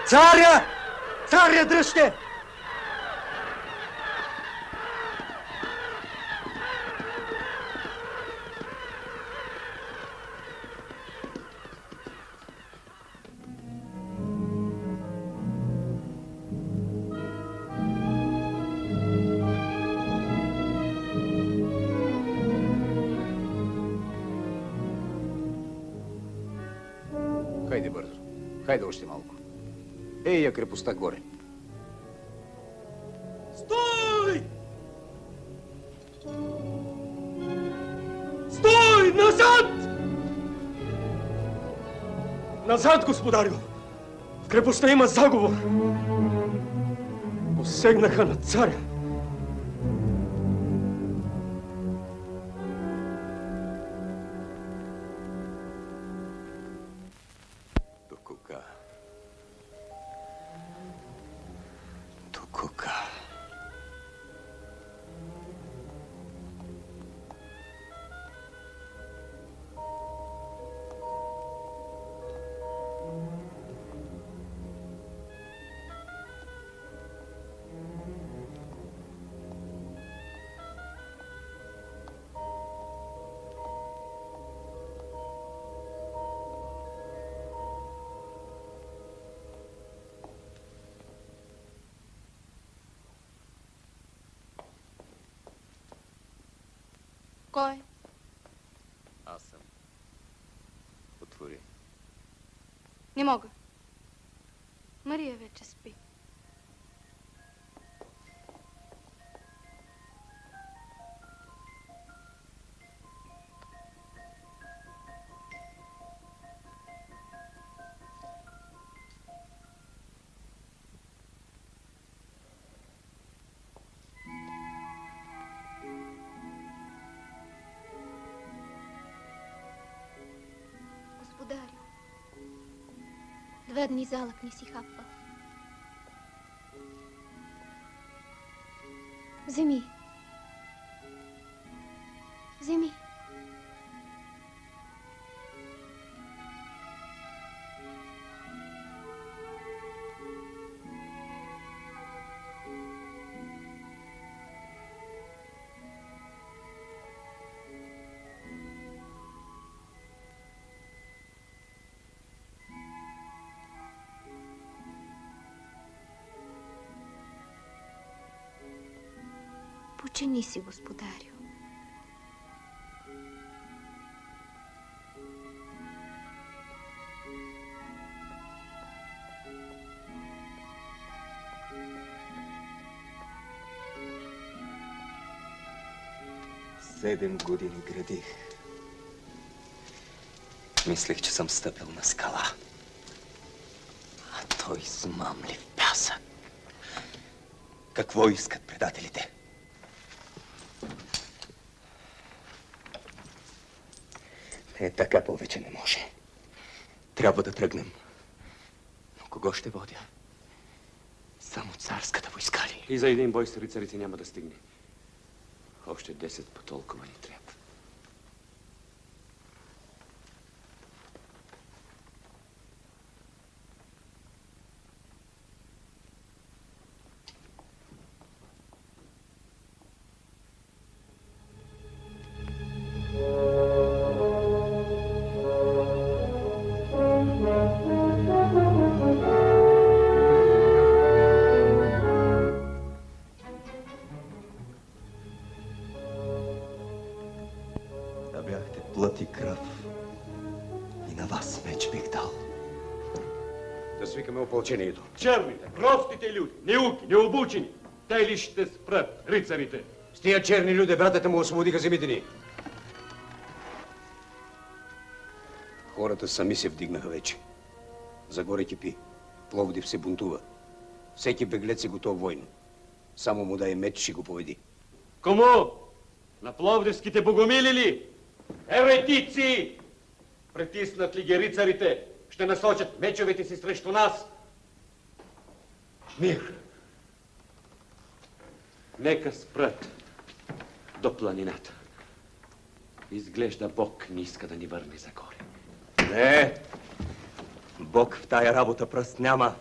Царя! Царя, дръжте! Хайде бързо. Хайде още малко. Ей, я крепостта горе. Стой! Стой! Назад! Назад, господарю! В крепостта има заговор. Посегнаха на царя. Кой? Аз съм. Отвори. Не мога. Мария вече спи. Господарю, 2 дни залък не си хапвал. Вземи. Вземи. Почини си, господарю. Седем години градих. Мислех, че съм стъпил на скала. А той смамлив пясък. Какво искат предателите? Така повече не може. Трябва да тръгнем. Но кого ще водя? Само царската войска ли? И за един бой с рицарите няма да стигне. Още 10 по толкова ни трябва. Плът и кръв. И на вас меч бих дал. Да свикаме опълчението. Черните, простите люди, неуки, необучени. Те ли ще спрат рицарите? С тия черни люди братята му освободиха земите ни. Хората сами се вдигнаха вече. Загоре кипи. Пловдив се бунтува. Всеки беглец е готов войно. Само му дай меч, ще го поведи. Кому? На пловдивските богомили ли? Еретици! Притиснат ли ги рицарите? Ще насочат мечовете си срещу нас. Мир! Нека спрат до планината. Изглежда Бог не иска да ни върне загоре. Не! Бог в тая работа пръст няма.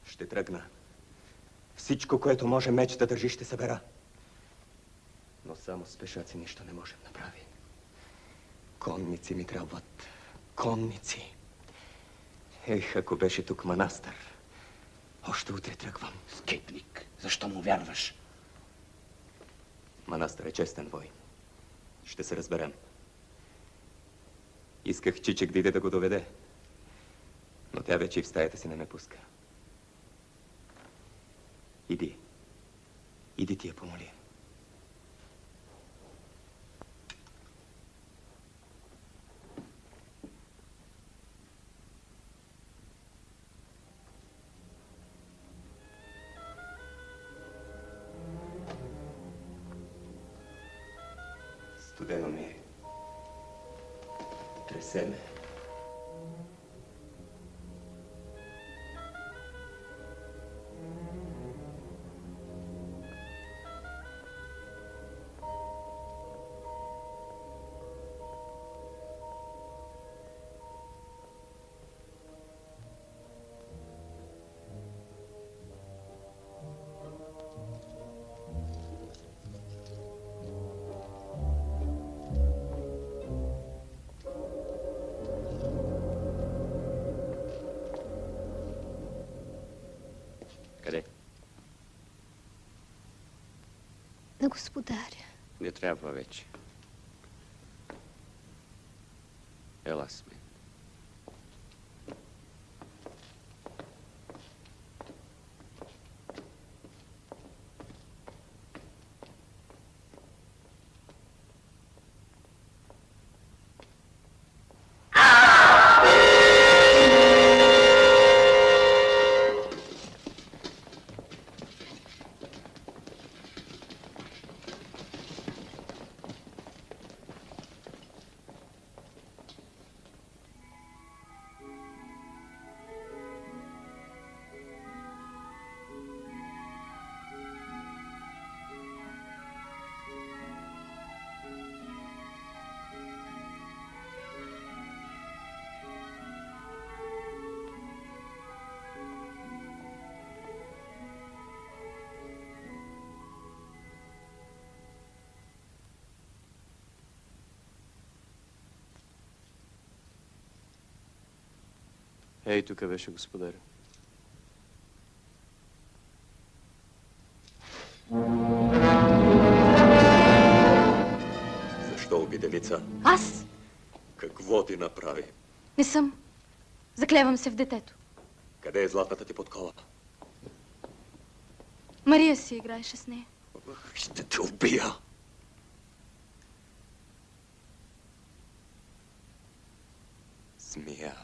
Ще тръгна. Всичко, което може меч да държи, ще събера. Но само с пешаци нищо не можем да направим. Конници ми трябват. Конници. Ех, ако беше тук манастър. Още утре тръгвам. Скитник, защо му вярваш? Манастър е честен войн. Ще се разберем. Исках Чичек да иде да го доведе. Но тя вече и в стаята си не ме пуска. Иди. Иди ти я помоли. Студено ми е. Тресе ме. На господаря. Не трябва вече. Ела сме. Ей, тук беше господарю. Защо уби девица? Аз? Какво ти направи? Не съм. Заклевам се в детето. Къде е златната ти подкола? Мария си играеше с нея. Ще те убия! Змия.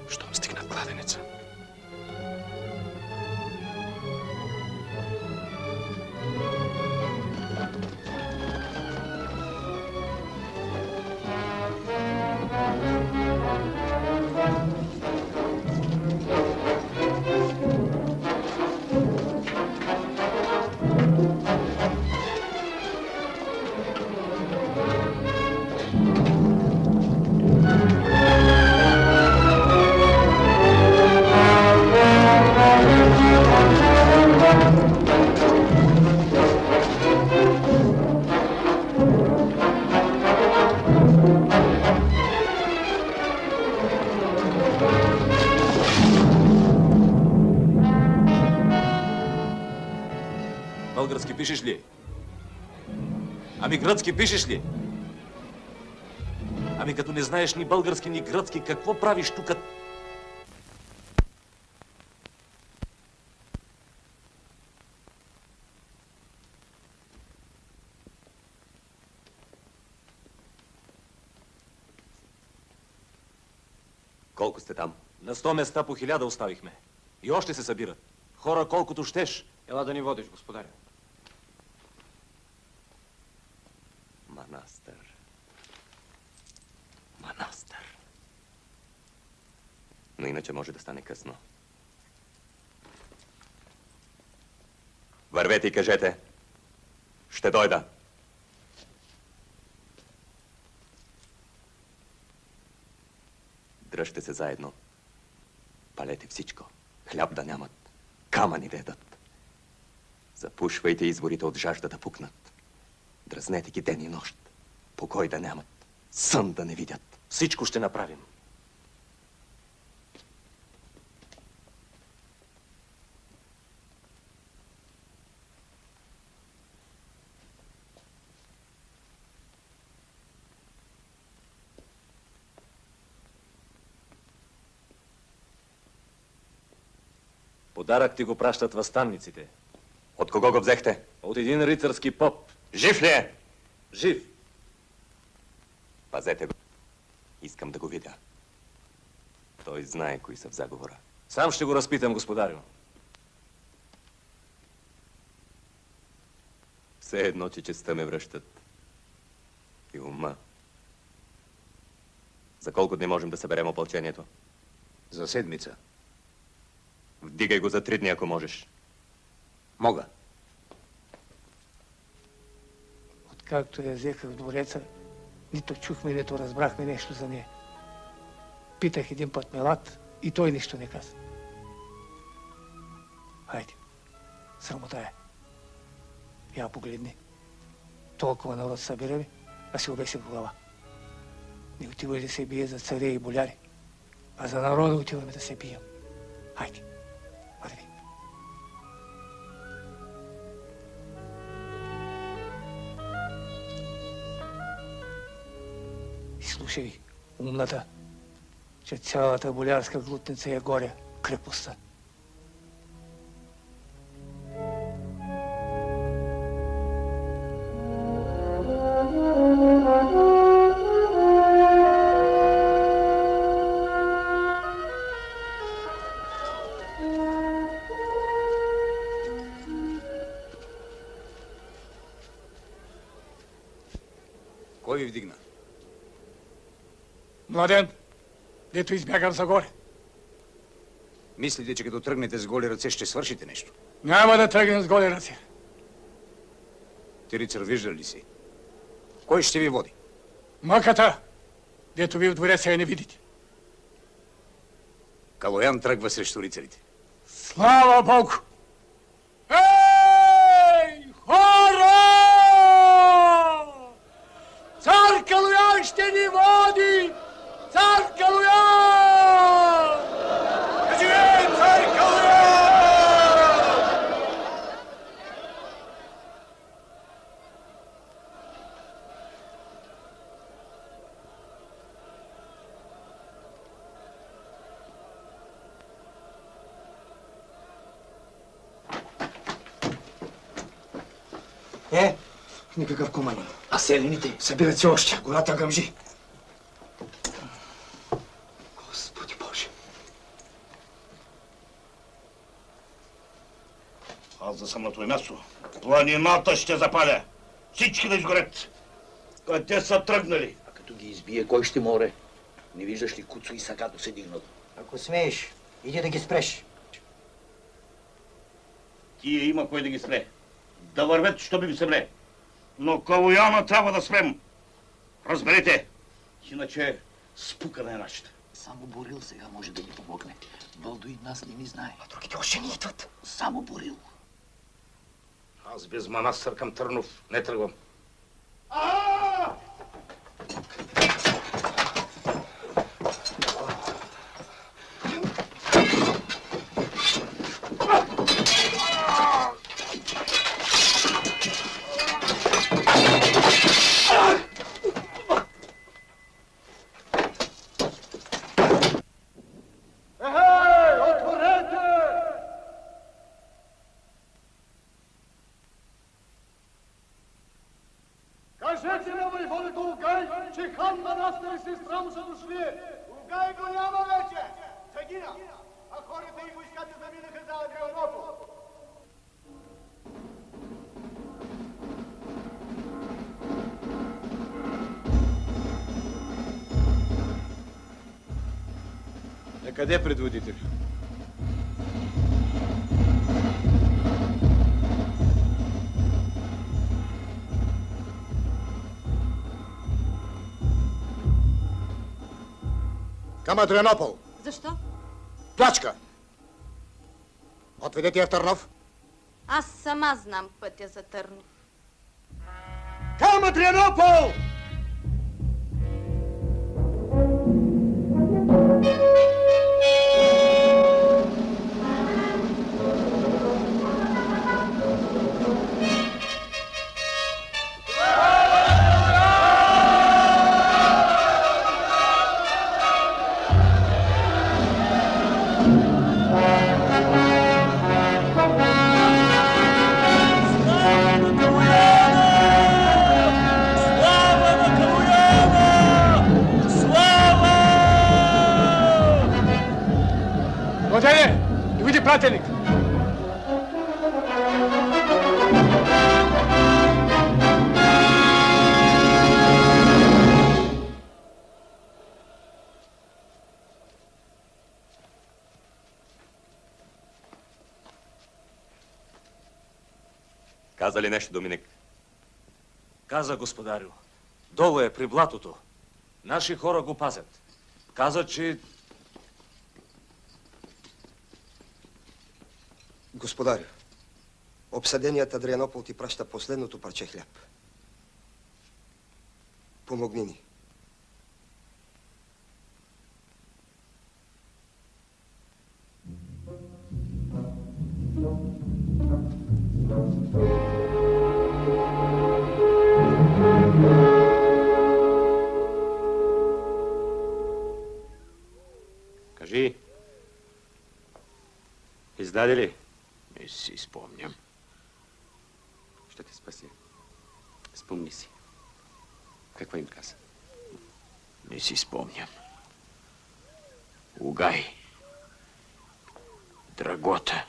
Щом стигна кладенеца. Български пишеш ли? Ами гръцки пишеш ли? Ами като не знаеш ни български, ни гръцки, какво правиш тук? Колко сте там? На 100 места по 1000 оставихме. И още се събират. Хора колкото щеш. Ела да ни водиш, господаря. Манастър. Манастър. Но иначе може да стане късно. Вървете и кажете. Ще дойда. Дръжте се заедно. Палете всичко. Хляб да нямат. Камъни да ядат. Запушвайте изворите от жажда да пукнат. Дразнете ги ден и нощ. Покой да нямат. Сън да не видят. Всичко ще направим. Подарък ти го пращат въстанниците. От кого го взехте? От един рицарски поп. Жив ли е? Жив. Пазете го. Искам да го видя. Той знае кои са в заговора. Сам ще го разпитам, господарю. В Все едно, че честта ме връщат. И ума. За колко дни можем да съберем опълчението? За седмица. Вдигай го за 3 дни, ако можеш. Мога. Откакто я взеха в двореца, нито чухме, нито разбрахме нещо за нея. Питах един път Мелат и той нищо не каза. Хайде, срамота е. Я погледни. Толкова народ събирали, а си обеси в глава. Не отивай да се бие за царе и боляри, а за народа отиваме да се бием. Хайде, върви. И слушай, умната, че цялата болярска глутница е горе, крепостта. Кой ви вдигна? Младен, дето избягам за горе. Мислите, че като тръгнете с голи ръце, ще свършите нещо? Няма да тръгнем с голи ръце. Ти, рицар, виждал ли си? Кой ще ви води? Мъката, дето ви в двореца я не видите. Калоян тръгва срещу рицарите. Слава Богу! Ей, хора! Цар Калоян ще ни води! Цар Калоян! Да живее цар Калоян! Никакъв куманин. А селените? Събират се още. Гората гъмжи. Господи Боже. Аз да съм на твое място. Планината ще запаля. Всички да изгорят. Къде са тръгнали? А като ги избие, кой ще море? Не виждаш ли Куцо и Сагато се дигнат? Ако смееш, иди да ги спреш. Тия има кой да ги спре. Да вървят, що би ви се мле. Но Калояна трябва да спрем. Разберете. Иначе спукана е нашата. Само Борил сега може да ни помогне. Балдуин нас не ни знае. А другите още не идват. Само Борил. Аз без манастър към Търнов не тръгвам. Кажете на войводата Угай, че хан Манастър и сестра му са дошли. Угай го няма вече. Загина, а хората и войската заминаха за Адрианопол. Къде предводител? Към Адрианопол. Защо? Плачка! Отведете я в Търнов. Аз сама знам пътя за Търнов. Към Адрианопол! Владене, доведи пратеник. Каза ли нещо Доминик? Каза, господарю. Долу е при блатото. Наши хора го пазят. Каза, че... Господарю, обсъденият Адрианопол ти праща последното парче хляб. Помогни ни. Кажи, издаде ли? Не си спомням. Ще те спася. Спомни си. Какво им каза? Не си спомням. Угай. Драгота.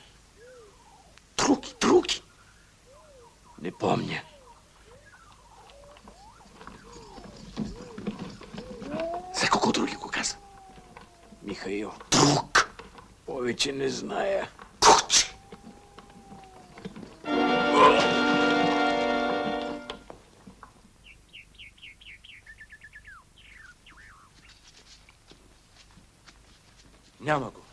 Други. Не помня. За колко други го каза? Михаил. Друг. Повече не зная. Няма го.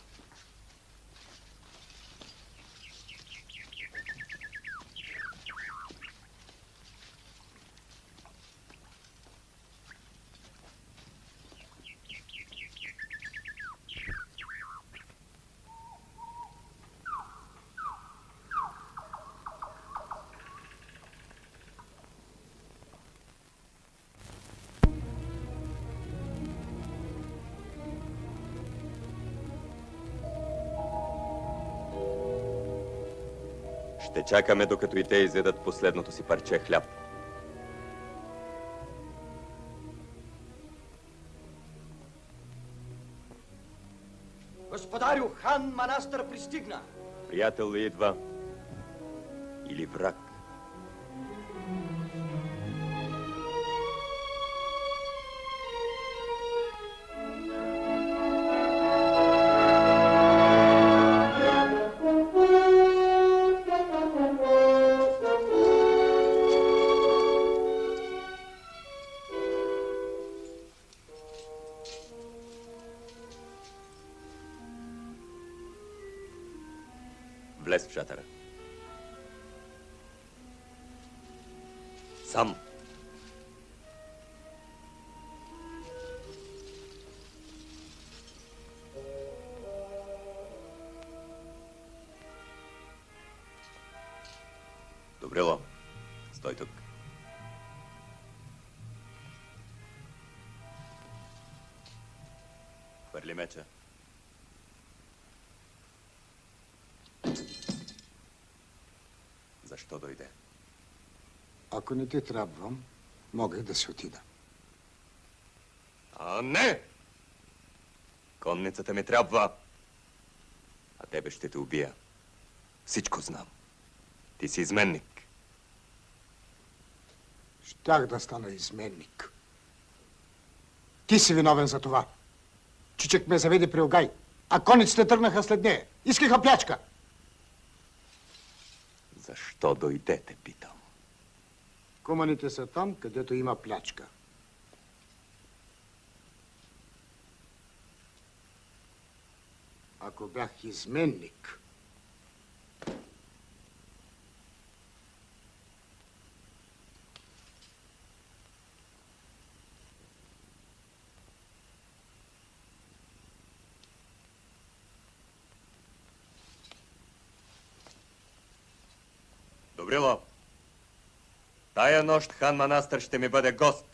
Ще чакаме, докато и те изядат последното си парче хляб. Господарю, хан Манастър пристигна. Приятел ли идва? Или враг? Влез в шатъра. Сам. Добрело, стой тук. Хвърли меча. Защо дойде? Ако не ти трябвам, мога и да си отида. А не! Конницата ми трябва. А тебе ще те убия. Всичко знам. Ти си изменник. Щях да стана изменник. Ти си виновен за това. Чичък ме заведе при Огай, а конниците тръгнаха след нея. Искаха плячка. Защо дойде, те питам? Куманите са там, където има плячка. Ако бях изменник, Добрило, тая нощ хан Манастър ще ми бъде гост.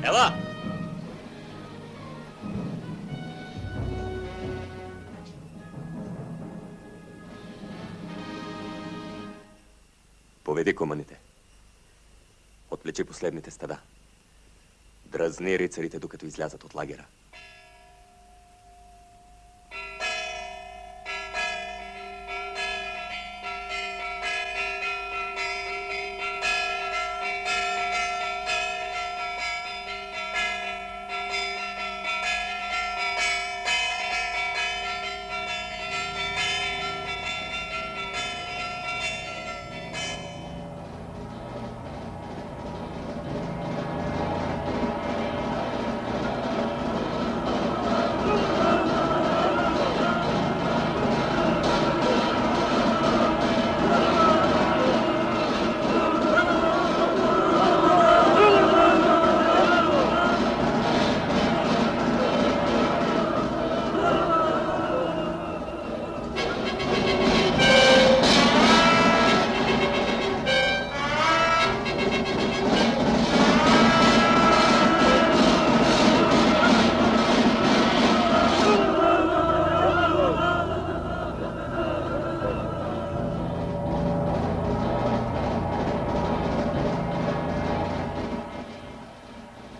Ела! Поведи куманите. Отвлечи последните стада. Дразни рицарите, докато излязат от лагера.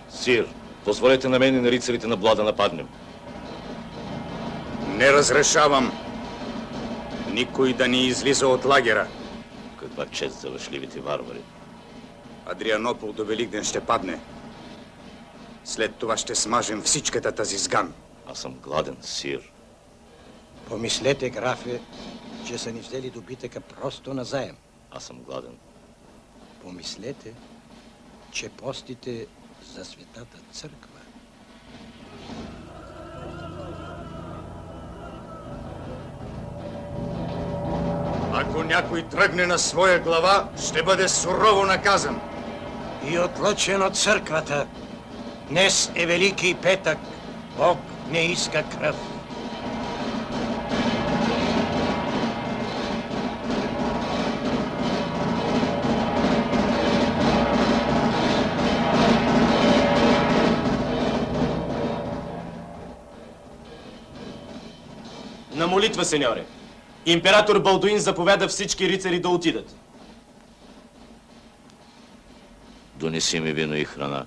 Сир, позволете на мен и на рицарите на Бла да нападнем. Не разрешавам никой да ни излиза от лагера. Каква чест за въшливите варвари. Адрианопол до Великден ще падне. След това ще смажем всичката тази сган. Аз съм гладен, сир. Помислете, графе, че са ни взели добитъка просто назаем. Аз съм гладен. Помислете, че постите за Светата църква. Ако някой тръгне на своя глава, ще бъде сурово наказан. И отлъчен от църквата. Днес е Велики петък. Бог не иска кръв. На молитва, сеньоре. Император Балдуин заповяда всички рицари да отидат. Донеси ми вино и храна.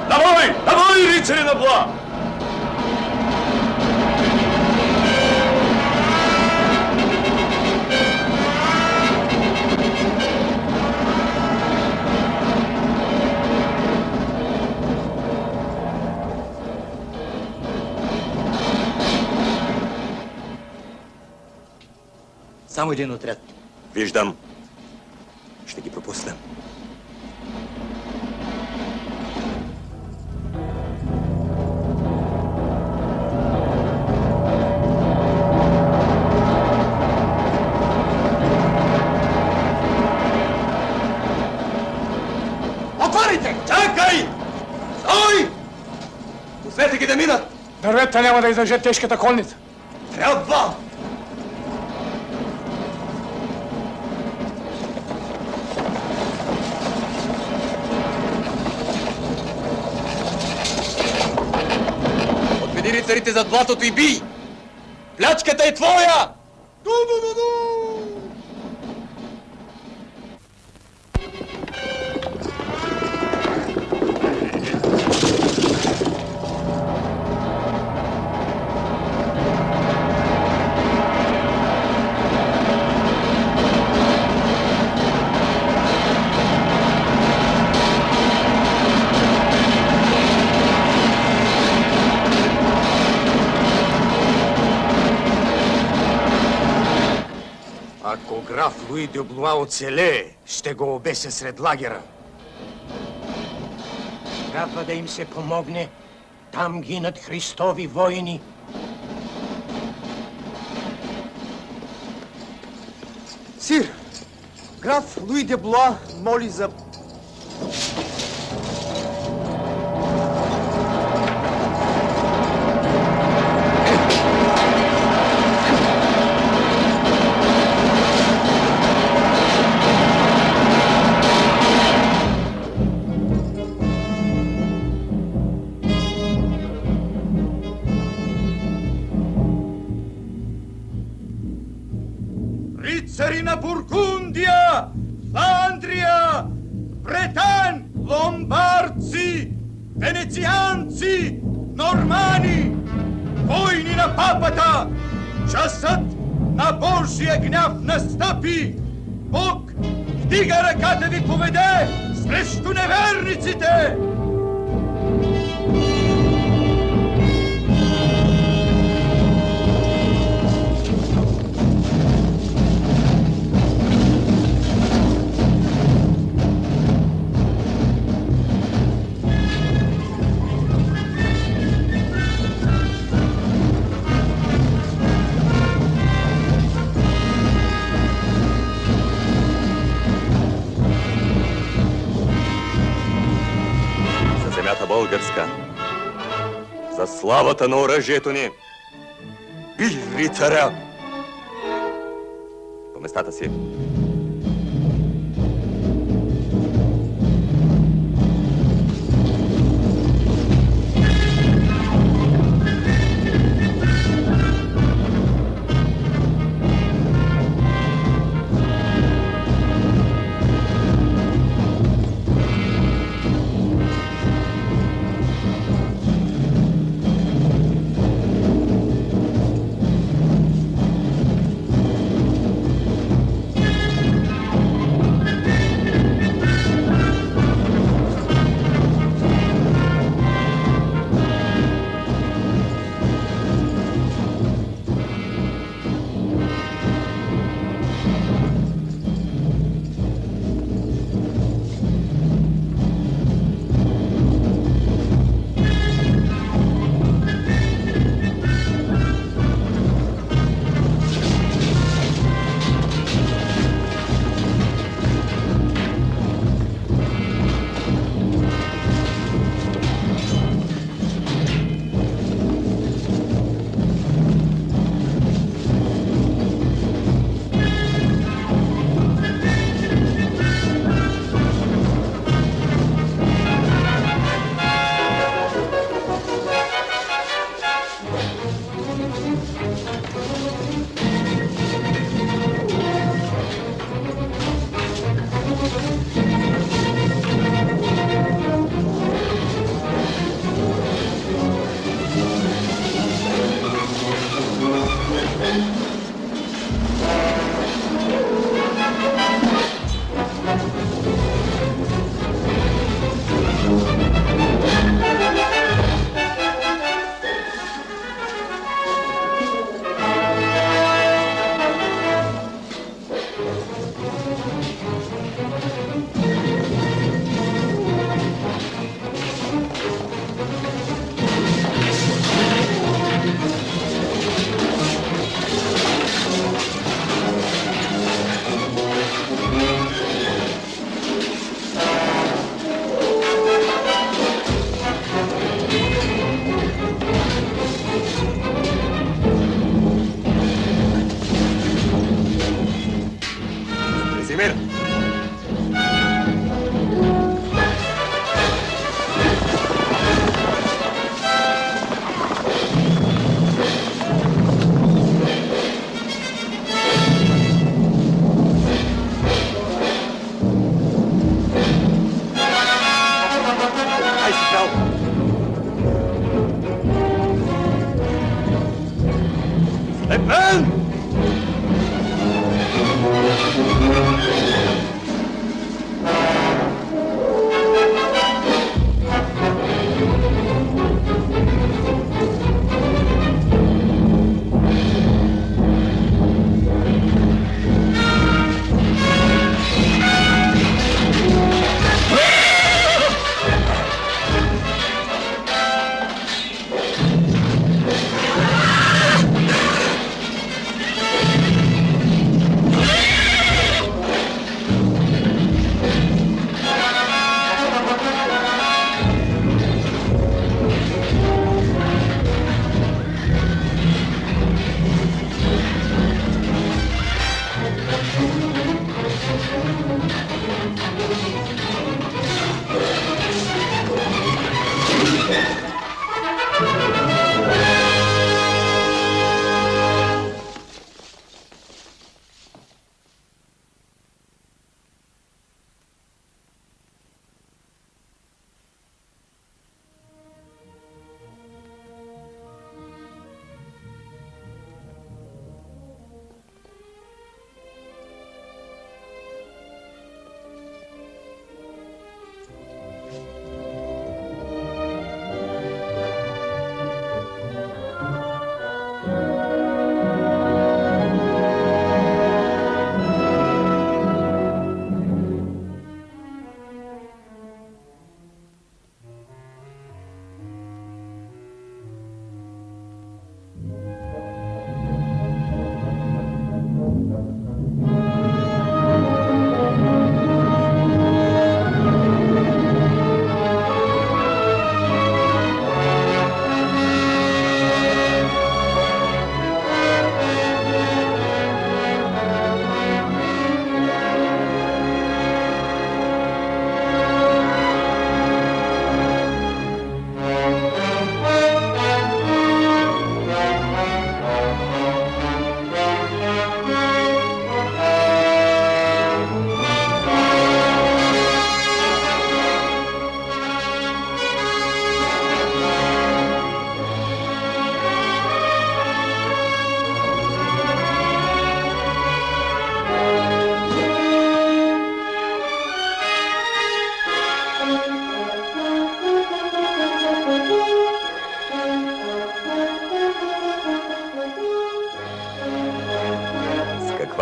Давай! Давай, рицари на Бла! Само един отряд. Виждам. Ще ги пропусна. Отварите! Чакай! Стой! Пуснете ги да минат! Дървета няма да издържат тежката конница. Трябва! Отведи рицарите зад блатото и бий! Плячката е твоя! Ако граф Луи де Блуа оцелее, ще го обеся сред лагера. Трябва да им се помогне. Там гинат Христови войни. Сир, граф Луи де Блуа моли за... на Бургундия, Фландрия, Бретань, ломбардци, венецианци, нормани, войни на папата, часът на Божия гняв настъпи. Бог вдига ръката ви поведе срещу неверниците. Българска, за славата на оръжието ни, били царя! По местата си.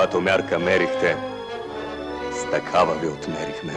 каквато мярка мерихте, с такава ви отмерихме.